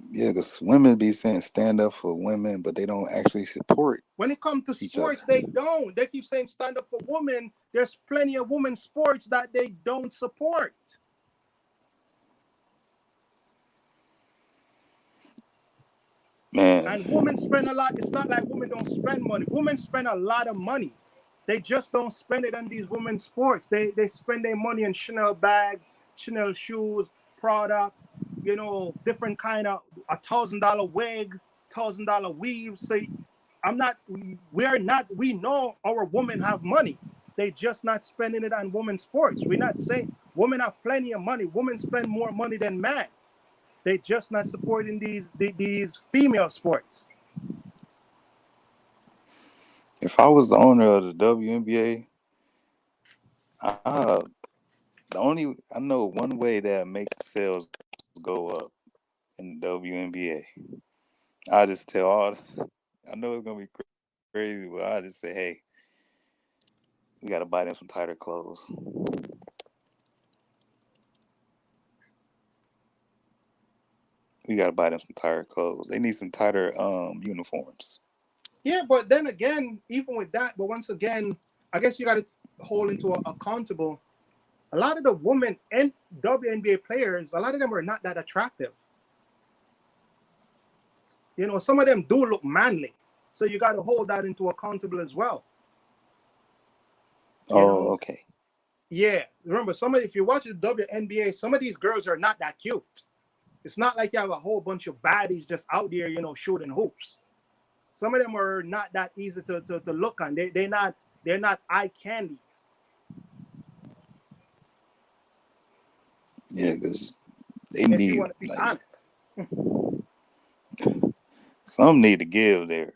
Yeah, because women be saying stand up for women, but they don't actually support When it comes to each other. sports, they don't. They keep saying stand up for women. There's plenty of women's sports that they don't support. Man, And women spend a lot. It's not like women don't spend money. Women spend a lot of money. They just don't spend it on these women's sports. They spend their money on Chanel bags, Chanel shoes, Prada, different kind of $1,000 wig, $1,000 weave. So we know our women have money. They just not spending it on women's sports. We're not saying women have plenty of money. Women spend more money than men. They just not supporting these female sports. if I was the owner of the WNBA, I, I know one way that make sales go up in the WNBA. I just tell all, I know it's gonna be crazy, but I just say, hey, we gotta buy them some tighter clothes. We gotta buy them some tighter clothes. They need some tighter uniforms. Yeah, but then again, even with that, but once again, I guess you got to hold into accountable. A lot of the women and WNBA players, a lot of them are not that attractive. Some of them do look manly, so you got to hold that into accountable as well. Oh, okay. Yeah, remember, if you watch the WNBA, some of these girls are not that cute. It's not like you have a whole bunch of baddies just out there, shooting hoops. Some of them are not that easy to look on. They're not eye candies. Yeah, because they If you need want to be honest. some need to give there.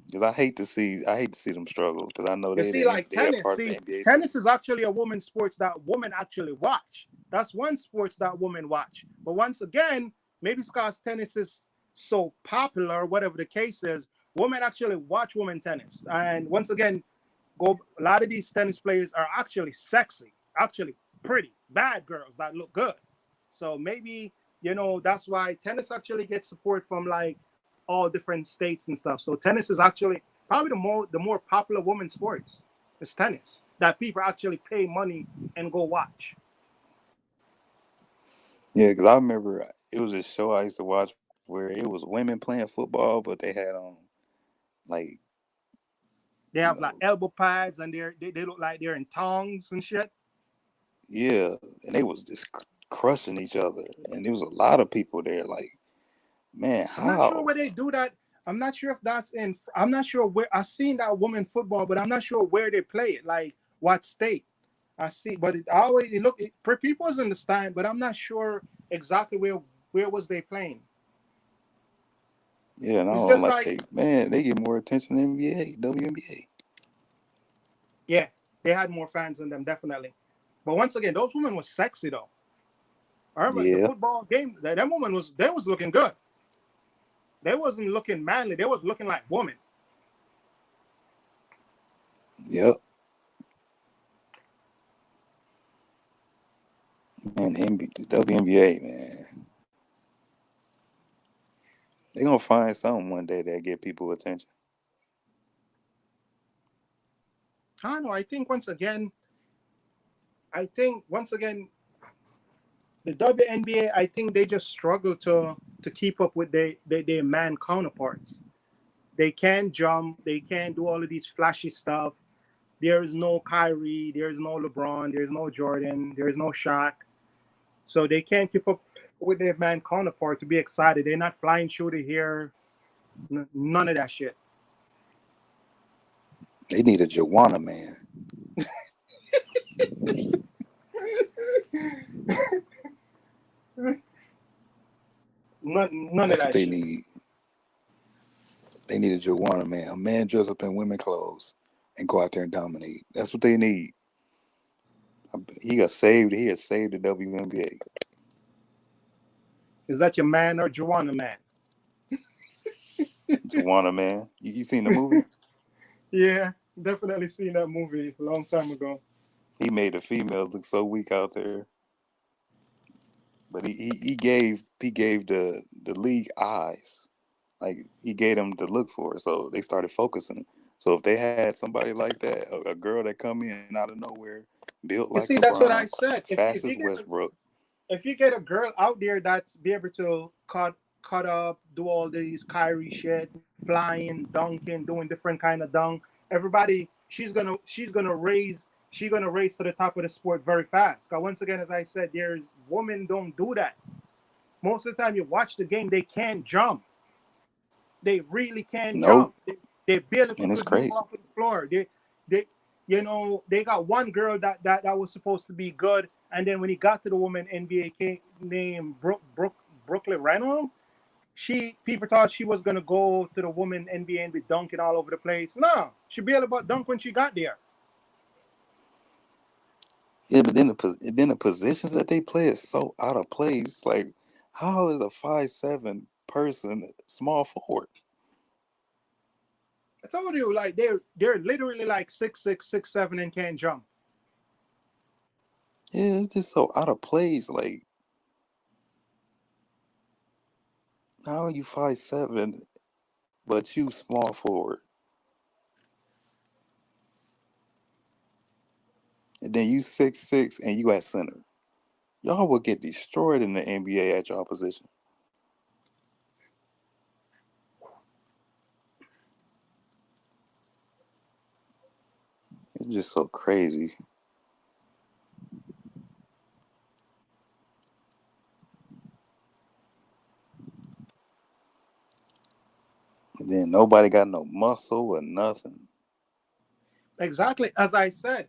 Because I hate to see them struggle. Because I know You see, like they are tennis. part of the See, NBA. tennis is actually a women's sports that women actually watch. That's one sports that women watch. But once again, maybe because tennis is so popular, whatever the case is, women actually watch women tennis. And once again, a lot of these tennis players are actually sexy, actually pretty, bad girls that look good. So maybe, that's why tennis actually gets support from like all different states and stuff. So tennis is actually probably the more popular women's sports is tennis that people actually pay money and go watch. Yeah, because I remember it was a show I used to watch where it was women playing football, but they had on like They have like elbow pads and they look like they're in tongs and shit. yeah, and they was just crushing each other, and there was a lot of people there. Like, man, I'm not sure how? where they do that. I'm not sure if that's in. I'm not sure where I seen that women football, but I'm not sure where they play it. Like what state? I see, but people was in the stand, but I'm not sure exactly where was they playing. Yeah, and I It's don't just like like they get more attention than NBA, WNBA. yeah, they had more fans than them definitely. But once again, those women was sexy though. I remember the Yeah, football game. That woman was looking good. They wasn't looking manly. They was looking like woman. yep. Man, WNBA, man, they gonna find something one day that get people attention. I don't know. Once again, the WNBA, I think they just struggle to keep up with their man counterparts. They can't jump. They can't do all of these flashy stuff. There is no Kyrie. There is no LeBron. There is no Jordan. There is no Shaq. So they can't keep up with their man counterpart to be excited. They're not flying shooter here. None of that shit. They need a Joanna man. None of That's what that they shit. need. They need a Joanna man, a man dressed up in women clothes and go out there and dominate. That's what they need. He has saved the WNBA. Is that your man or Joanna man? Juwanna, man. You seen the movie? Yeah, definitely seen that movie a long time ago. He made the females look so weak out there. But he gave the league eyes. Like he gave them to look for it. So they started focusing. So if they had somebody like that, a girl that come in out of nowhere, built You like see, that's what LeBron, I said. fast as Westbrook, If you get a girl out there that's be able to cut up, do all these Kyrie shit, flying, dunking, doing different kind of dunk, everybody she's gonna raise to the top of the sport very fast. Cause once again, as I said, there's women don't do that. Most of the time you watch the game, they can't jump. They really can't nope, jump. They barely and it's could move crazy. off of the floor. They they got one girl that was supposed to be good, and then when he got to the woman NBA named Brooklyn Reynolds, people thought she was gonna go to the woman NBA and be dunking all over the place. No, she barely but dunk when she got there. Yeah, but then the positions that they play is so out of place. Like, how is a 5'7" person small forward? I told you, like they're literally like 6'6", 6'7", and can't jump. Yeah, it's just so out of place. Like, how are you 5'7", but you small forward, and then you 6'6", and you at center? Y'all will get destroyed in the NBA at y'all position. It's just so crazy. And then nobody got no muscle or nothing. Exactly as I said,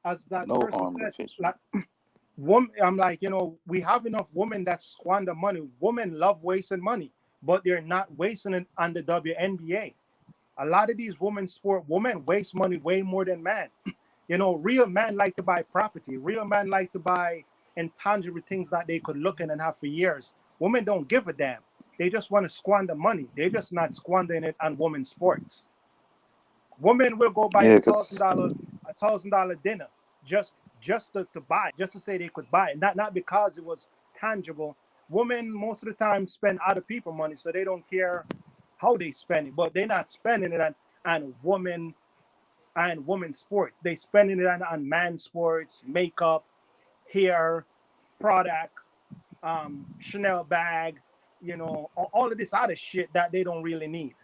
as that No person arm said, efficient. like woman, I'm like, we have enough women that squander money. Women love wasting money, but they're not wasting it on the WNBA. A lot of these women waste money way more than men. Real men like to buy property. Real men like to buy intangible things that they could look in and have for years. Women don't give a damn. They just want to squander money. They're just not squandering it on women's sports. Women will go buy Yeah, a thousand cause dollar $1,000 dinner just to buy it, just to say they could buy it, not because it was tangible. Women most of the time spend other people money, so they don't care how they spend it, but they're not spending it on women sports. They spending it on man sports, makeup, hair, product, Chanel bag, all of this other shit that they don't really need.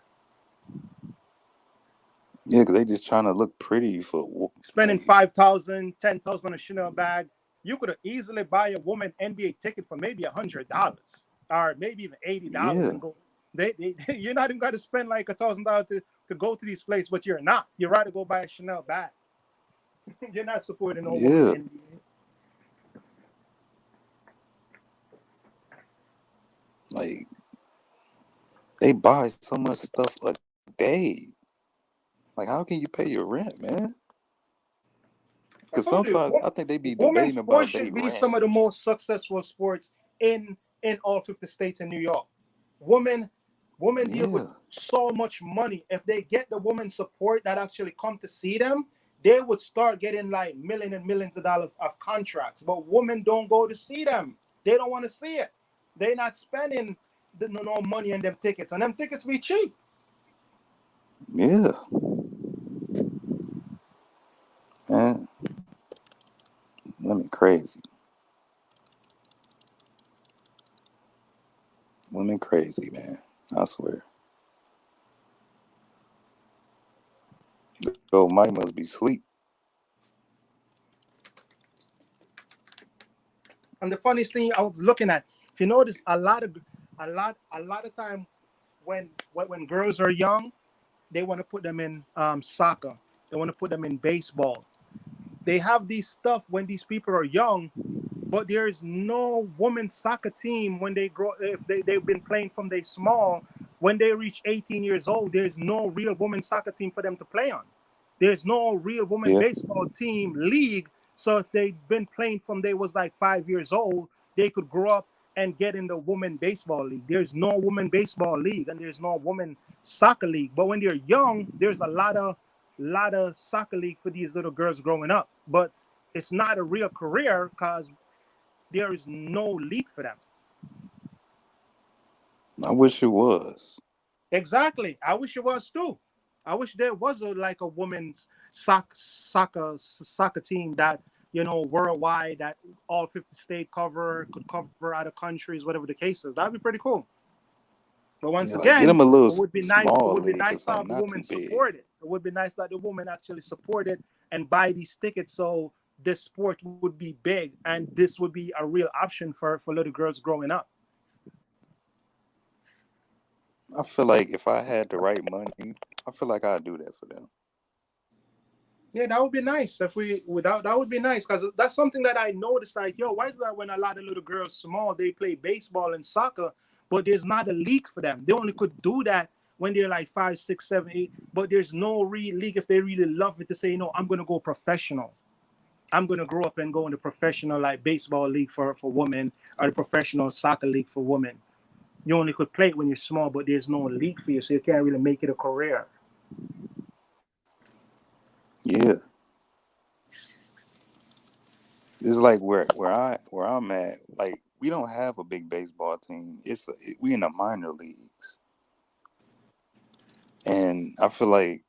yeah, cause they just trying to look pretty for Spending like 5,000, 10,000 on a Chanel bag, you could easily buy a woman NBA ticket for maybe $100 or maybe even $80 yeah, and go. You're not even going to spend like $1,000 to go to these places, but you're not. You're right to go buy a Chanel bag. You're not supporting no woman yeah. NBA. Like they buy so much stuff a day. Like, how can you pay your rent, man? I Because told you, sometimes I think they be women's debating sports about they should be rent. some of the most successful sports in all 50 states in New York. Women women deal with Yeah, so much money. If they get the women support that actually come to see them, they would start getting like millions and millions of dollars of contracts. But women don't go to see them. They don't want to see it. They're not spending no money on them tickets, and them tickets be cheap. yeah, man. Women crazy. Women crazy, man. I swear. Oh, Mike must be asleep. And the funniest thing I was looking at, if you notice, a lot of time when girls are young, they want to put them in soccer. They want to put them in baseball. They have these stuff when these people are young, but there's no women's soccer team when they grow. If they've been playing from they small, when they reach 18 years old, there's no real women's soccer team for them to play on. There's no real women Yeah, baseball team league. So if they've been playing from they was like 5 years old, they could grow up and get in the women baseball league. There's no women baseball league and there's no women soccer league. But when they're young, there's a lot of soccer league for these little girls growing up. But it's not a real career because there is no league for them. I wish it was. Exactly. I wish it was too. I wish there was like a women's soccer team that worldwide that all 50 state could cover other countries, whatever the case is. That'd be pretty cool. But once Yeah, like get again, them a little it would be nice. It small would be league or nice to something, have the not too women big. support it. It would be nice that the women actually support it and buy these tickets so this sport would be big and this would be a real option for little girls growing up. I feel like if I had the right money, I feel like I'd do that for them. Yeah, that would be nice if we without that would be nice because that's something that I noticed. Like, yo, why is that when a lot of little girls small they play baseball and soccer, but there's not a league for them. They only could do that when they're like 5, 6, 7, 8. But there's no real league if they really love it to say, I'm gonna go professional. I'm gonna grow up and go in the professional like baseball league for women or the professional soccer league for women. You only could play it when you're small, but there's no league for you, so you can't really make it a career. Yeah, it's like where I'm at. Like we don't have a big baseball team. We in the minor leagues, and I feel like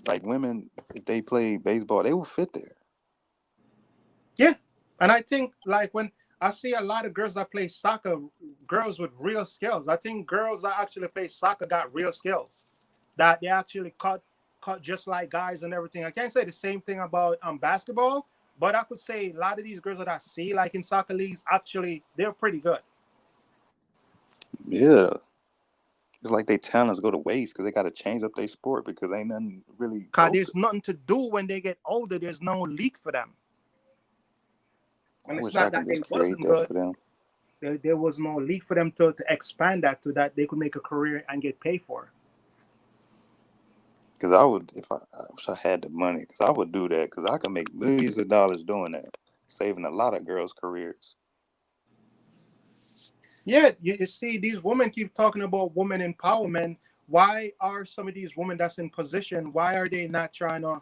like women if they play baseball, they would fit there. Yeah. And I think like when I see a lot of girls that play soccer, girls with real skills. I think girls that actually play soccer got real skills. That they actually cut just like guys and everything. I can't say the same thing about basketball, but I could say a lot of these girls that I see like in soccer leagues actually they're pretty good. Yeah, it's like they talents go to waste because they got to change up their sport because ain't nothing really Cause go to. there's nothing to do when they get older. There's no league for them. I And it's wish I not could that they just create wasn't that good. for them. There was no league for them to expand that to that they could make a career and get paid for. Because I wish I had the money. Because I would do that. Because I could make millions of dollars doing that, saving a lot of girls' careers. Yeah, you see, these women keep talking about women empowerment. Why are some of these women that's in position? Why are they not trying to,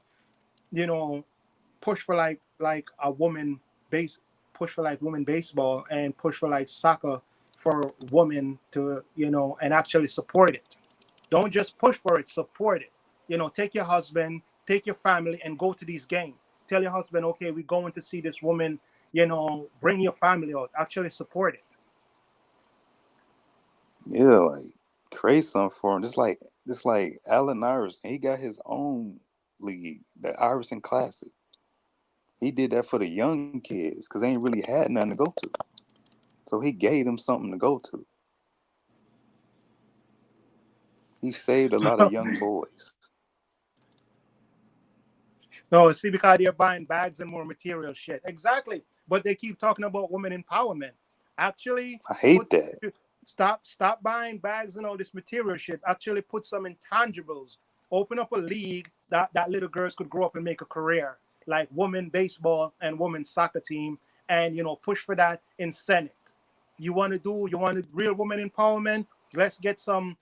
you know, push for like a woman base, push for like women baseball and push for like soccer for women to and actually support it. Don't just push for it, support it. Take your husband, take your family, and go to these games. Tell your husband, okay, we're going to see this woman. Bring your family out. Actually support it. Yeah, like create something for him. Just like Allen Iverson. He got his own league, the Iverson Classic. He did that for the young kids because they ain't really had nothing to go to. So he gave them something to go to. He saved a lot of young boys. No, see, because they're buying bags and more material shit. Exactly. But they keep talking about women empowerment. Actually, I hate put that. stop buying bags and all this material shit. Actually, put some intangibles. Open up a league that little girls could grow up and make a career, like women baseball and women's soccer team, and push for that in Senate. You want real women empowerment? Let's get some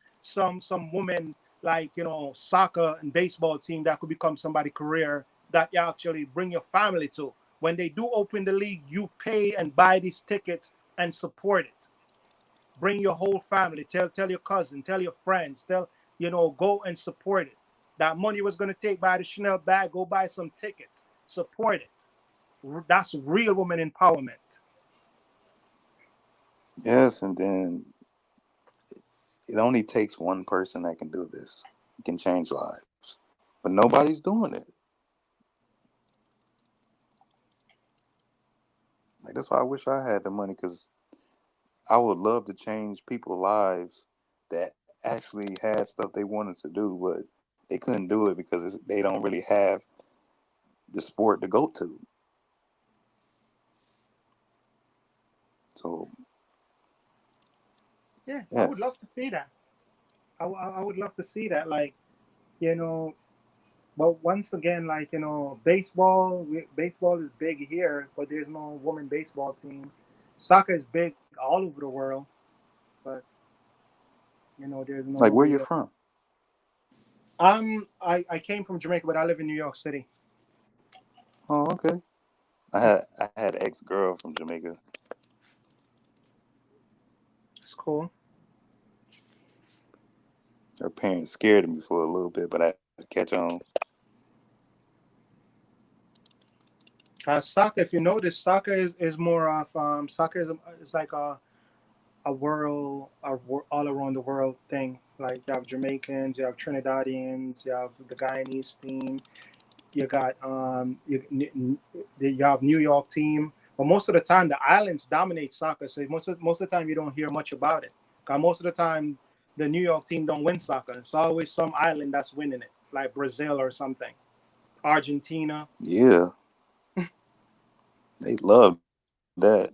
women like soccer and baseball team that could become somebody career that you actually bring your family to. When they do open the league, you pay and buy these tickets and support it. Bring your whole family. Tell your cousin, tell your friends, go and support it. That money was going to take buy the Chanel bag, go buy some tickets, support it. That's real woman empowerment. Yes, and then it only takes one person that can do this. It can change lives. But nobody's doing it. Like that's why I wish I had the money because I would love to change people's lives that actually had stuff they wanted to do, but they couldn't do it because they don't really have the sport to go to. So Yeah, I would yes, love to see that. I would love to see that. Like, you know, but once again, like baseball is big here, but there's no women baseball team. Soccer is big all over the world, but there's no Like, where you're real. from? I came from Jamaica, but I live in New York City. Oh, okay. I had an ex-girl from Jamaica. It's cool. Her parents scared me for a little bit, but I had to catch on. Soccer, if you notice, soccer is more of soccer is like a all around the world thing. Like you have Jamaicans, you have Trinidadians, you have the Guyanese team, you got you have New York team. But most of the time, the islands dominate soccer. So most of the time, you don't hear much about it. Cause most of the time, the New York team don't win soccer. It's always some island that's winning it, like Brazil or something, Argentina. Yeah, they love that.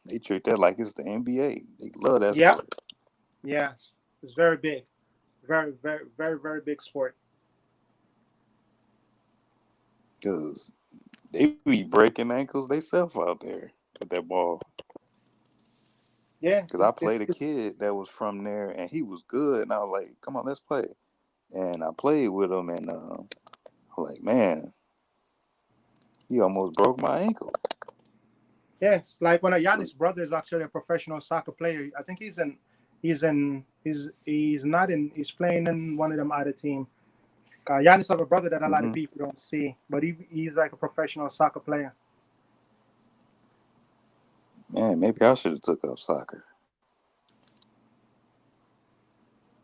They treat that like it's the NBA. They love that Yeah, sport. yes, it's very big, very very very very big sport. Because they be breaking ankles themselves out there with that ball. Yeah, Because I it's, played a it's kid that was from there, and he was good. And I was like, come on, let's play. And I played with him, and I'm like, man, he almost broke my ankle. yes, like one of Giannis' brother is actually a professional soccer player. I think he's not in he's playing in one of them other team. Giannis have a brother that a lot of Hmm. people don't see, but he's like a professional soccer player. Man, maybe I should have took up soccer.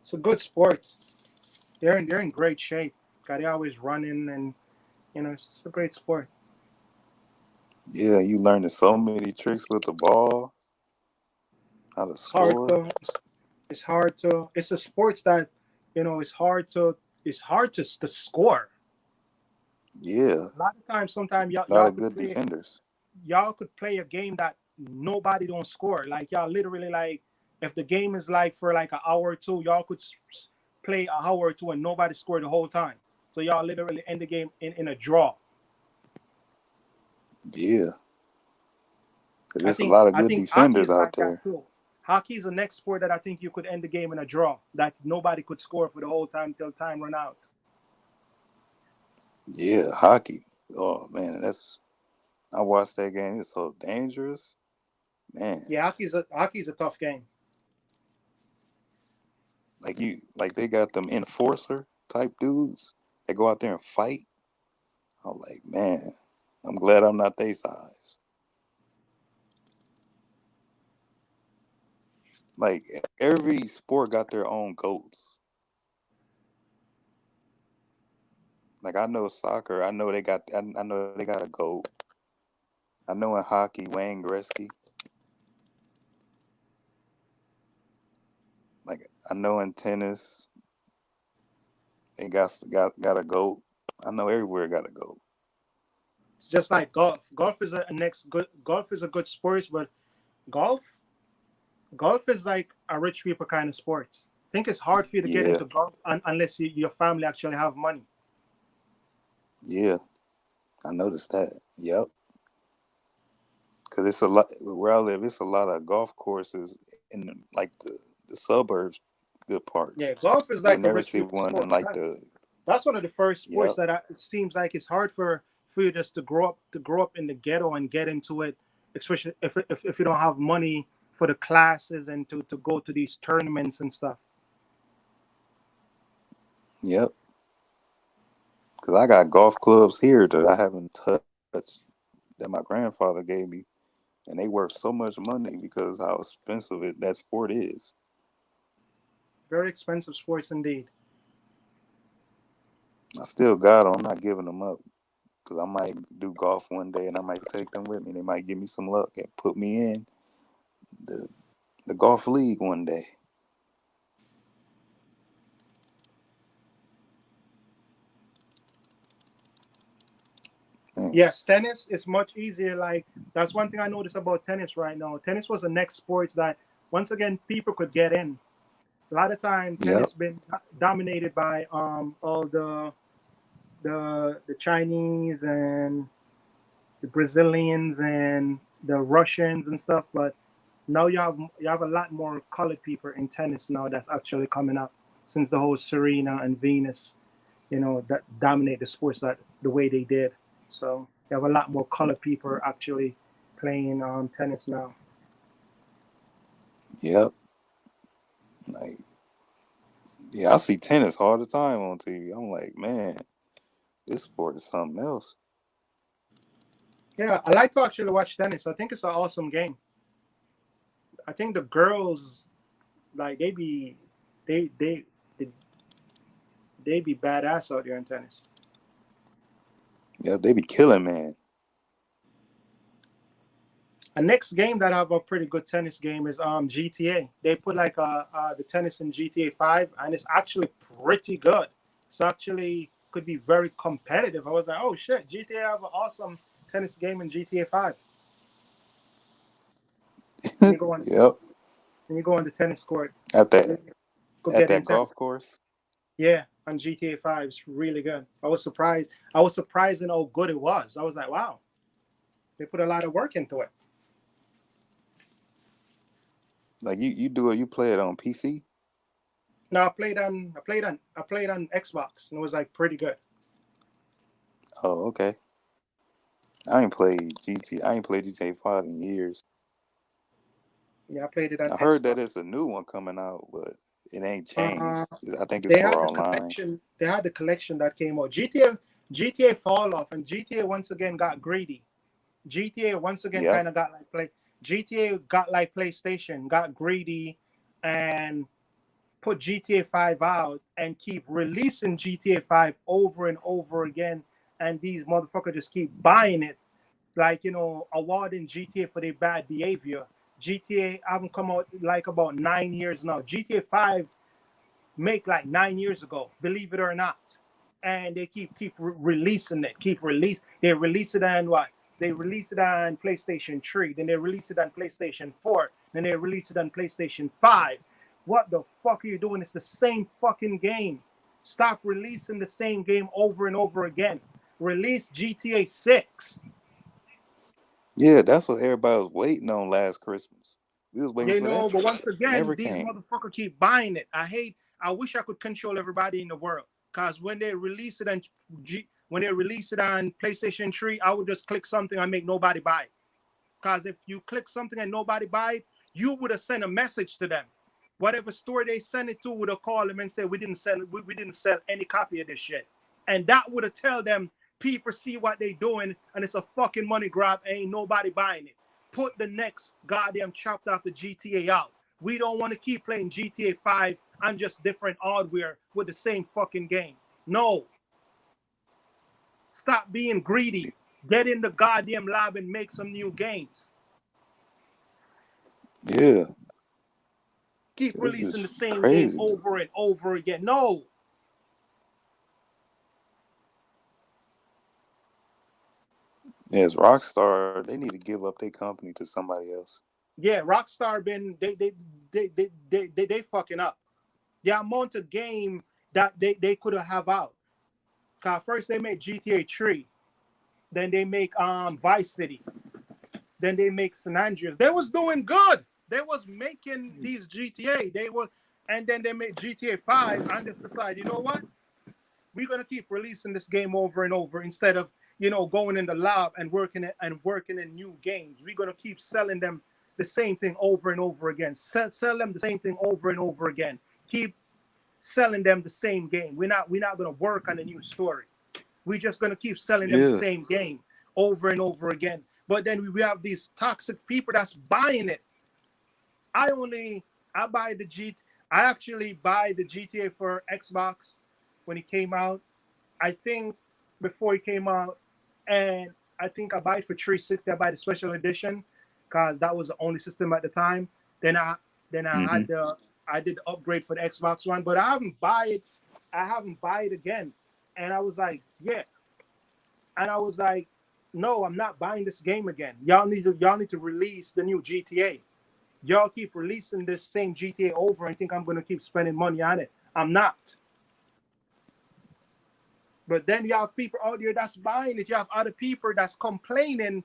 It's a good sport. They're in great shape. They always running and it's a great sport. Yeah, you learning so many tricks with the ball, how to It's hard score. to it's hard to it's a sports that it's hard to score. Yeah, A lot of times, sometimes a lot of good defenders. y'all could play a game that nobody don't score. Like y'all literally like if the game is like for like an hour or two, y'all could play an hour or two and nobody scored the whole time. So y'all literally end the game in a draw. Yeah, because I there's a think lot of I good think hockey defenders is out like that there. too. Hockey is the next sport that I think you could end the game in a draw. That nobody could score for the whole time till time run out. Yeah, hockey. Oh man, I watched that game. It's so dangerous, man. Yeah, hockey's a tough game. Like they got them enforcer type dudes that go out there and fight. I'm like, man, I'm glad I'm not they size. Like every sport got their own goats. Like I know soccer, I know they got a goat. I know in hockey, Wayne Gretzky. Like I know in tennis, they got a goat. I know everywhere got a goat. It's just like golf. Golf is a good sport, but golf golf is like a rich people kind of sport. I think it's hard for you to get Yeah, into golf unless your family actually have money. yeah, I noticed that. Yep, because it's a lot where I live. It's a lot of golf courses in like the suburbs, good parts. Yeah, golf is You'll like a never rich see people one in sport. like the. That's one of the first sports Yep, that it seems like it's hard for you just to grow up in the ghetto and get into it, especially if you don't have money for the classes and to go to these tournaments and stuff. yep. Because I got golf clubs here that I haven't touched that my grandfather gave me, and they worth so much money because how expensive that sport is. Very expensive sports indeed. I still got them. I'm not giving them up because I might do golf one day and I might take them with me. They might give me some luck and put me in the the golf league one day. Man, Yes, tennis is much easier. Like that's one thing I noticed about tennis right now. Tennis was the next sports that once again people could get in. A lot of time yep, tennis been dominated by all the Chinese and the Brazilians and the Russians and stuff. But now you have a lot more colored people in tennis now that's actually coming up since the whole Serena and Venus, that dominate the sports that the way they did. So you have a lot more colored people actually playing tennis now. Yep. Like, yeah, I see tennis all the time on TV. I'm like, man, this sport is something else. Yeah, I like to actually watch tennis. I think it's an awesome game. I think the girls like they they they, they be badass out there in tennis. Yep, they be killing, man. A next game that have a pretty good tennis game is GTA. They put like the tennis in GTA 5, and it's actually pretty good. It's actually could be very competitive. I was like, oh shit, GTA have an awesome tennis game in GTA 5. When you go on Yep. when you go on the tennis court, At go that at get that intense. golf course. Yeah, on GTA 5, it's really good. I was surprised. I was surprised in how good it was. I was like, wow, they put a lot of work into it. Like you play it on PC? No, I played on Xbox, and it was like pretty good. Oh, okay. I ain't played GTA 5 in years. Yeah, I played it on I heard that Xbox. it's a new one coming out, but it ain't Uh, changed. I think it's they had for the online. collection. They had the collection that came out. GTA fall off, and GTA once again got greedy. GTA once again Yep. kind of got like play. GTA got like PlayStation, got greedy, and put GTA 5 out and keep releasing GTA 5 over and over again. And these motherfuckers just keep buying it, like, awarding GTA for their bad behavior. GTA haven't come out like about 9 years now. GTA 5 make like 9 years ago, believe it or not. And they keep releasing it, keep release. They release it on what? They release it on PlayStation 3, then they release it on PlayStation 4, then they release it on PlayStation 5. What the fuck are you doing? It's the same fucking game. Stop releasing the same game over and over again. Release GTA 6. Yeah, that's what everybody was waiting on last Christmas. We was waiting for that. But once again, Never these came. motherfuckers keep buying it. I wish I could control everybody in the world. Cause when they release it when they release it on PlayStation 3, I would just click something and make nobody buy it. Cause if you click something and nobody buy it, you would have sent a message to them. Whatever store they sent it to would have called them and said, we didn't sell any copy of this shit. And that would have tell them people see what they doing and it's a fucking money grab. Ain't nobody buying it. Put the next goddamn chapter of the GTA out. We don't want to keep playing GTA 5 on just different hardware with the same fucking game. No. Stop being greedy. Get in the goddamn lab and make some new games. Yeah. Keep It's releasing the just same game crazy. over and over again. No. As Rockstar, they need to give up their company to somebody else. Yeah, Rockstar been they fucking up. The amount of game that they could have out. Cause first they made GTA 3, then they make Vice City, then they make San Andreas. They was doing good. They was making these GTA. And then they made GTA 5 and just decide, you know what? We're gonna keep releasing this game over and over instead of going in the lab and working in new games. We're gonna keep selling them the same thing over and over again. Sell them the same thing over and over again. Keep selling them the same game. We're not gonna work on a new story. We're just gonna keep selling them the Yeah. same game over and over again. But then we have these toxic people that's buying it. I buy the I actually buy the GTA for Xbox when it came out. I think before it came out, and I think I buy it for 360. I buy the special edition because that was the only system at the time. Then I Mm-hmm. had I did the upgrade for the Xbox One, but I haven't buy it. I haven't buy it again. And I was like, yeah. And I was like, no, I'm not buying this game again. Y'all need to release the new GTA. Y'all keep releasing this same GTA over and think I'm gonna keep spending money on it. I'm not. But then you have people out there that's buying it. You have other people that's complaining.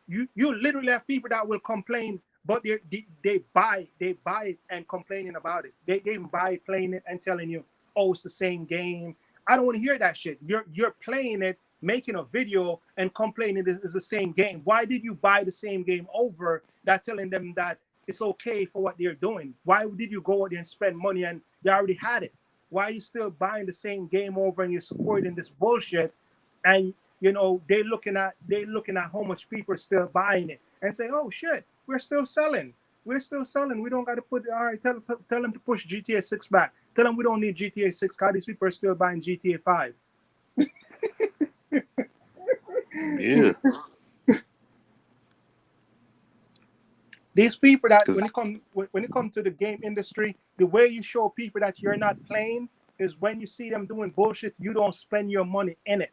You literally have people that will complain but they buy it and complaining about it. They even buy it, playing it, and telling you, oh, it's the same game. I don't want to hear that shit. You're playing it, making a video, and complaining it's the same game. Why did you buy the same game over that, telling them that it's okay for what they're doing? Why did you go out there and spend money and they already had it? Why are you still buying the same game over and you're supporting this bullshit? And they looking at how much people are still buying it and say, oh shit, we're still selling. We're still selling. We don't got to put. All right, tell them to push GTA 6 back. Tell them we don't need GTA 6. Cause these people are still buying GTA 5. Yeah. These people that Cause when it comes to the game industry, the way you show people that you're not playing is when you see them doing bullshit. You don't spend your money in it.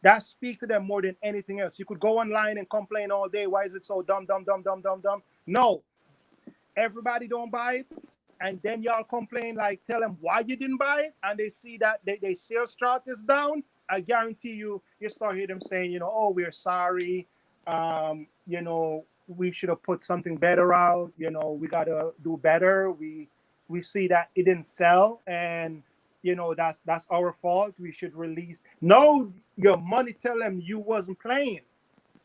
That speaks to them more than anything else. You could go online and complain all day. Why is it so dumb, dumb, dumb, dumb, dumb, dumb? No, everybody don't buy it, and then y'all complain, like tell them why you didn't buy it, and they see that they sales chart is down. I guarantee you start hear them saying, oh, we're sorry, we should have put something better out, we gotta do better. We see that it didn't sell, and that's our fault. We should release. No, your money, tell them you wasn't playing.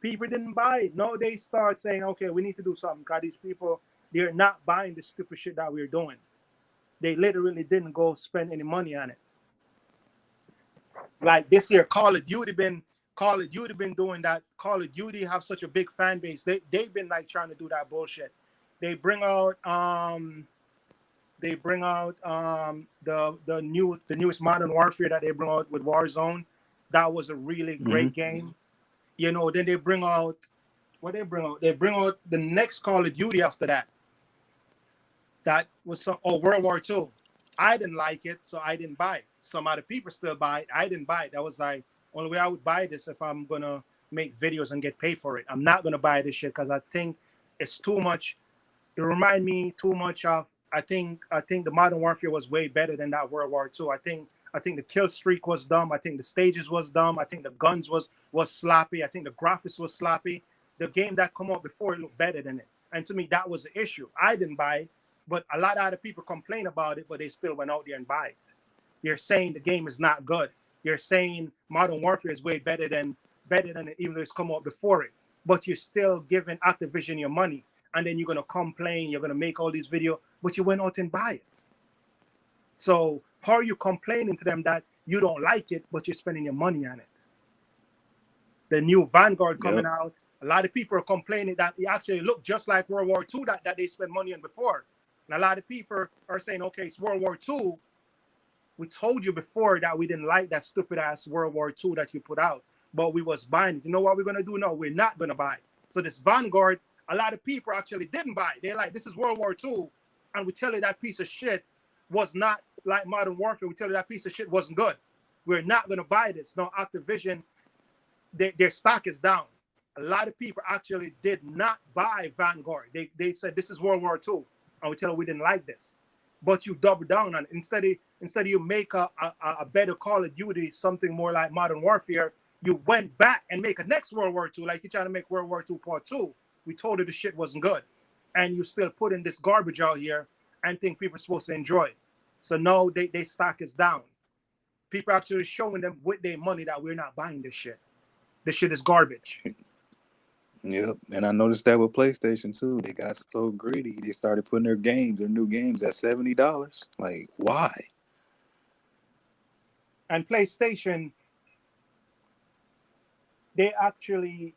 People didn't buy it. No, they start saying, okay, we need to do something, because these people, they're not buying the stupid shit that we're doing. They literally didn't go spend any money on it. Like this year, Call of Duty been doing that. Call of Duty have such a big fan base. They've been like trying to do that bullshit. They bring out the newest Modern Warfare that they bring out with Warzone. That was a really great game. Then they bring out They bring out the next Call of Duty after that. That was World War II. I didn't like it, so I didn't buy it. Some other people still buy it. I didn't buy it. That was like only way I would buy this if I'm gonna make videos and get paid for it. I'm not gonna buy this shit because I think it's too much. It remind me too much of. I think the Modern Warfare was way better than that World War II. I think the kill streak was dumb. I think the stages was dumb. I think the guns was sloppy. I think the graphics was sloppy. The game that come out before it looked better than it. And to me, that was the issue. I didn't buy it, but a lot of other people complain about it, but they still went out there and buy it. You're saying the game is not good. You're saying Modern Warfare is way better than it, even though it's come out before it. But you're still giving Activision your money. And then you're going to complain, you're going to make all these videos, but you went out and buy it. So how are you complaining to them that you don't like it, but you're spending your money on it? The new Vanguard coming out, a lot of people are complaining that it actually looked just like World War II that they spent money on before. And a lot of people are saying, okay, it's World War II. We told you before that we didn't like that stupid-ass World War II that you put out, but we was buying it. You know what we're going to do? No, we're not going to buy it. So this Vanguard, a lot of people actually didn't buy it. They're like, this is World War II, and we tell you that piece of shit was not like Modern Warfare. We tell you that piece of shit wasn't good. We're not going to buy this. No, Activision, their stock is down. A lot of people actually did not buy Vanguard. They said, this is World War II, and we tell you we didn't like this. But you double down on it. Instead of you make a better Call of Duty, something more like Modern Warfare, you went back and make a next World War II, like you're trying to make World War II Part 2. We told you the shit wasn't good. And you still put in this garbage out here and think people are supposed to enjoy it. So no, they stock is down. People are actually showing them with their money that we're not buying this shit. This shit is garbage. Yep, and I noticed that with PlayStation too. They got so greedy. They started putting their new games at $70. Like, why? And PlayStation, they actually,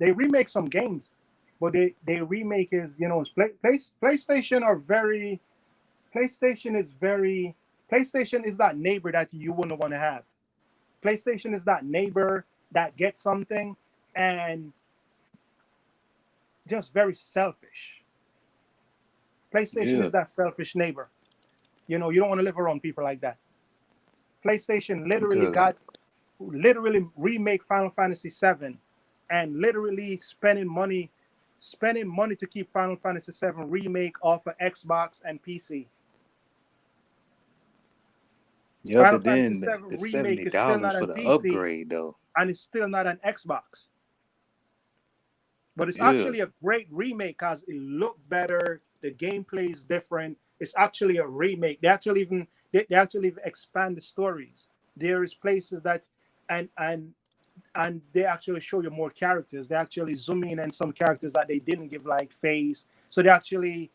they remake some games, but they remake is, PlayStation is that neighbor that you wouldn't want to have. PlayStation is that neighbor that gets something and just very selfish. PlayStation is that selfish neighbor. You don't want to live around people like that. PlayStation literally remake Final Fantasy VII and literally spending money to keep Final Fantasy VII remake off of Xbox and PC. Yeah, Final but then Fantasy VII the remake is still not $70 on for the PC, upgrade though. and it's still not on Xbox. But it's Yeah. actually a great remake because it looked better. The gameplay is different. It's actually a remake. They actually even expand the stories. There is places that and and and they actually show you more characters. They actually zoom in on some characters that they didn't give like face. So they actually,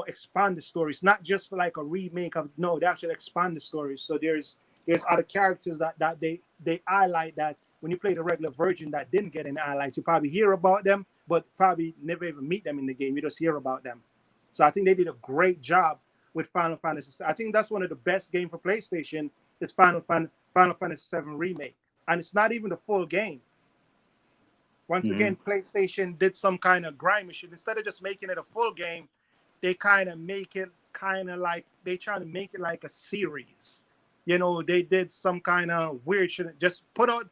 expand the stories. Not just like a remake of no, they actually expand the stories. So there's other characters that they highlight that when you play the regular version that didn't get any highlights. You probably hear about them, but probably never even meet them in the game. You just hear about them. So I think they did a great job with Final Fantasy. I think that's one of the best games for PlayStation is Final Fantasy 7 Remake. And it's not even the full game. Once Hmm. again, PlayStation did some kind of grind machine. Instead of just making it a full game, they kind of make it kind of like they try to make it like a series. They did some kind of weird shit. Just put out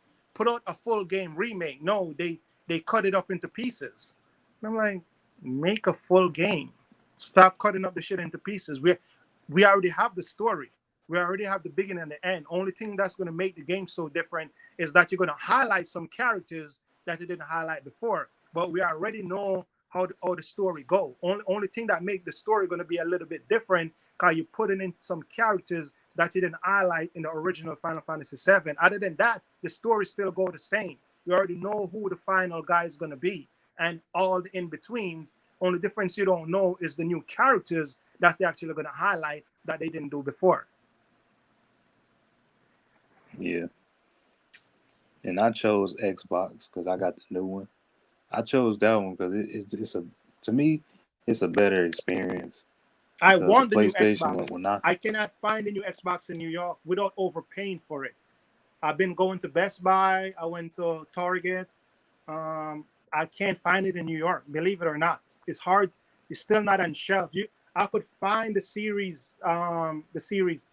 a full game remake. No, they cut it up into pieces. And I'm like, make a full game. Stop cutting up the shit into pieces. We already have the story. We already have the beginning and the end. Only thing that's going to make the game so different is that you're going to highlight some characters that you didn't highlight before. But we already know how the story go. Only thing that make the story going to be a little bit different because you're putting in some characters that you didn't highlight in the original Final Fantasy VII. Other than that, the story still go the same. You already know who the final guy is going to be and all the in-betweens. Only difference you don't know is the new characters that's actually going to highlight that they didn't do before. Yeah. And I chose Xbox because I got the new one. I chose that one because it's a to me it's a better experience I because the want the new PlayStation Xbox. when I I cannot find the new Xbox in New York without overpaying for it. I've been going to Best Buy. I went to Target. I can't find it in New York. Believe it or not, it's hard. It's still not on shelf. I could find the series, the series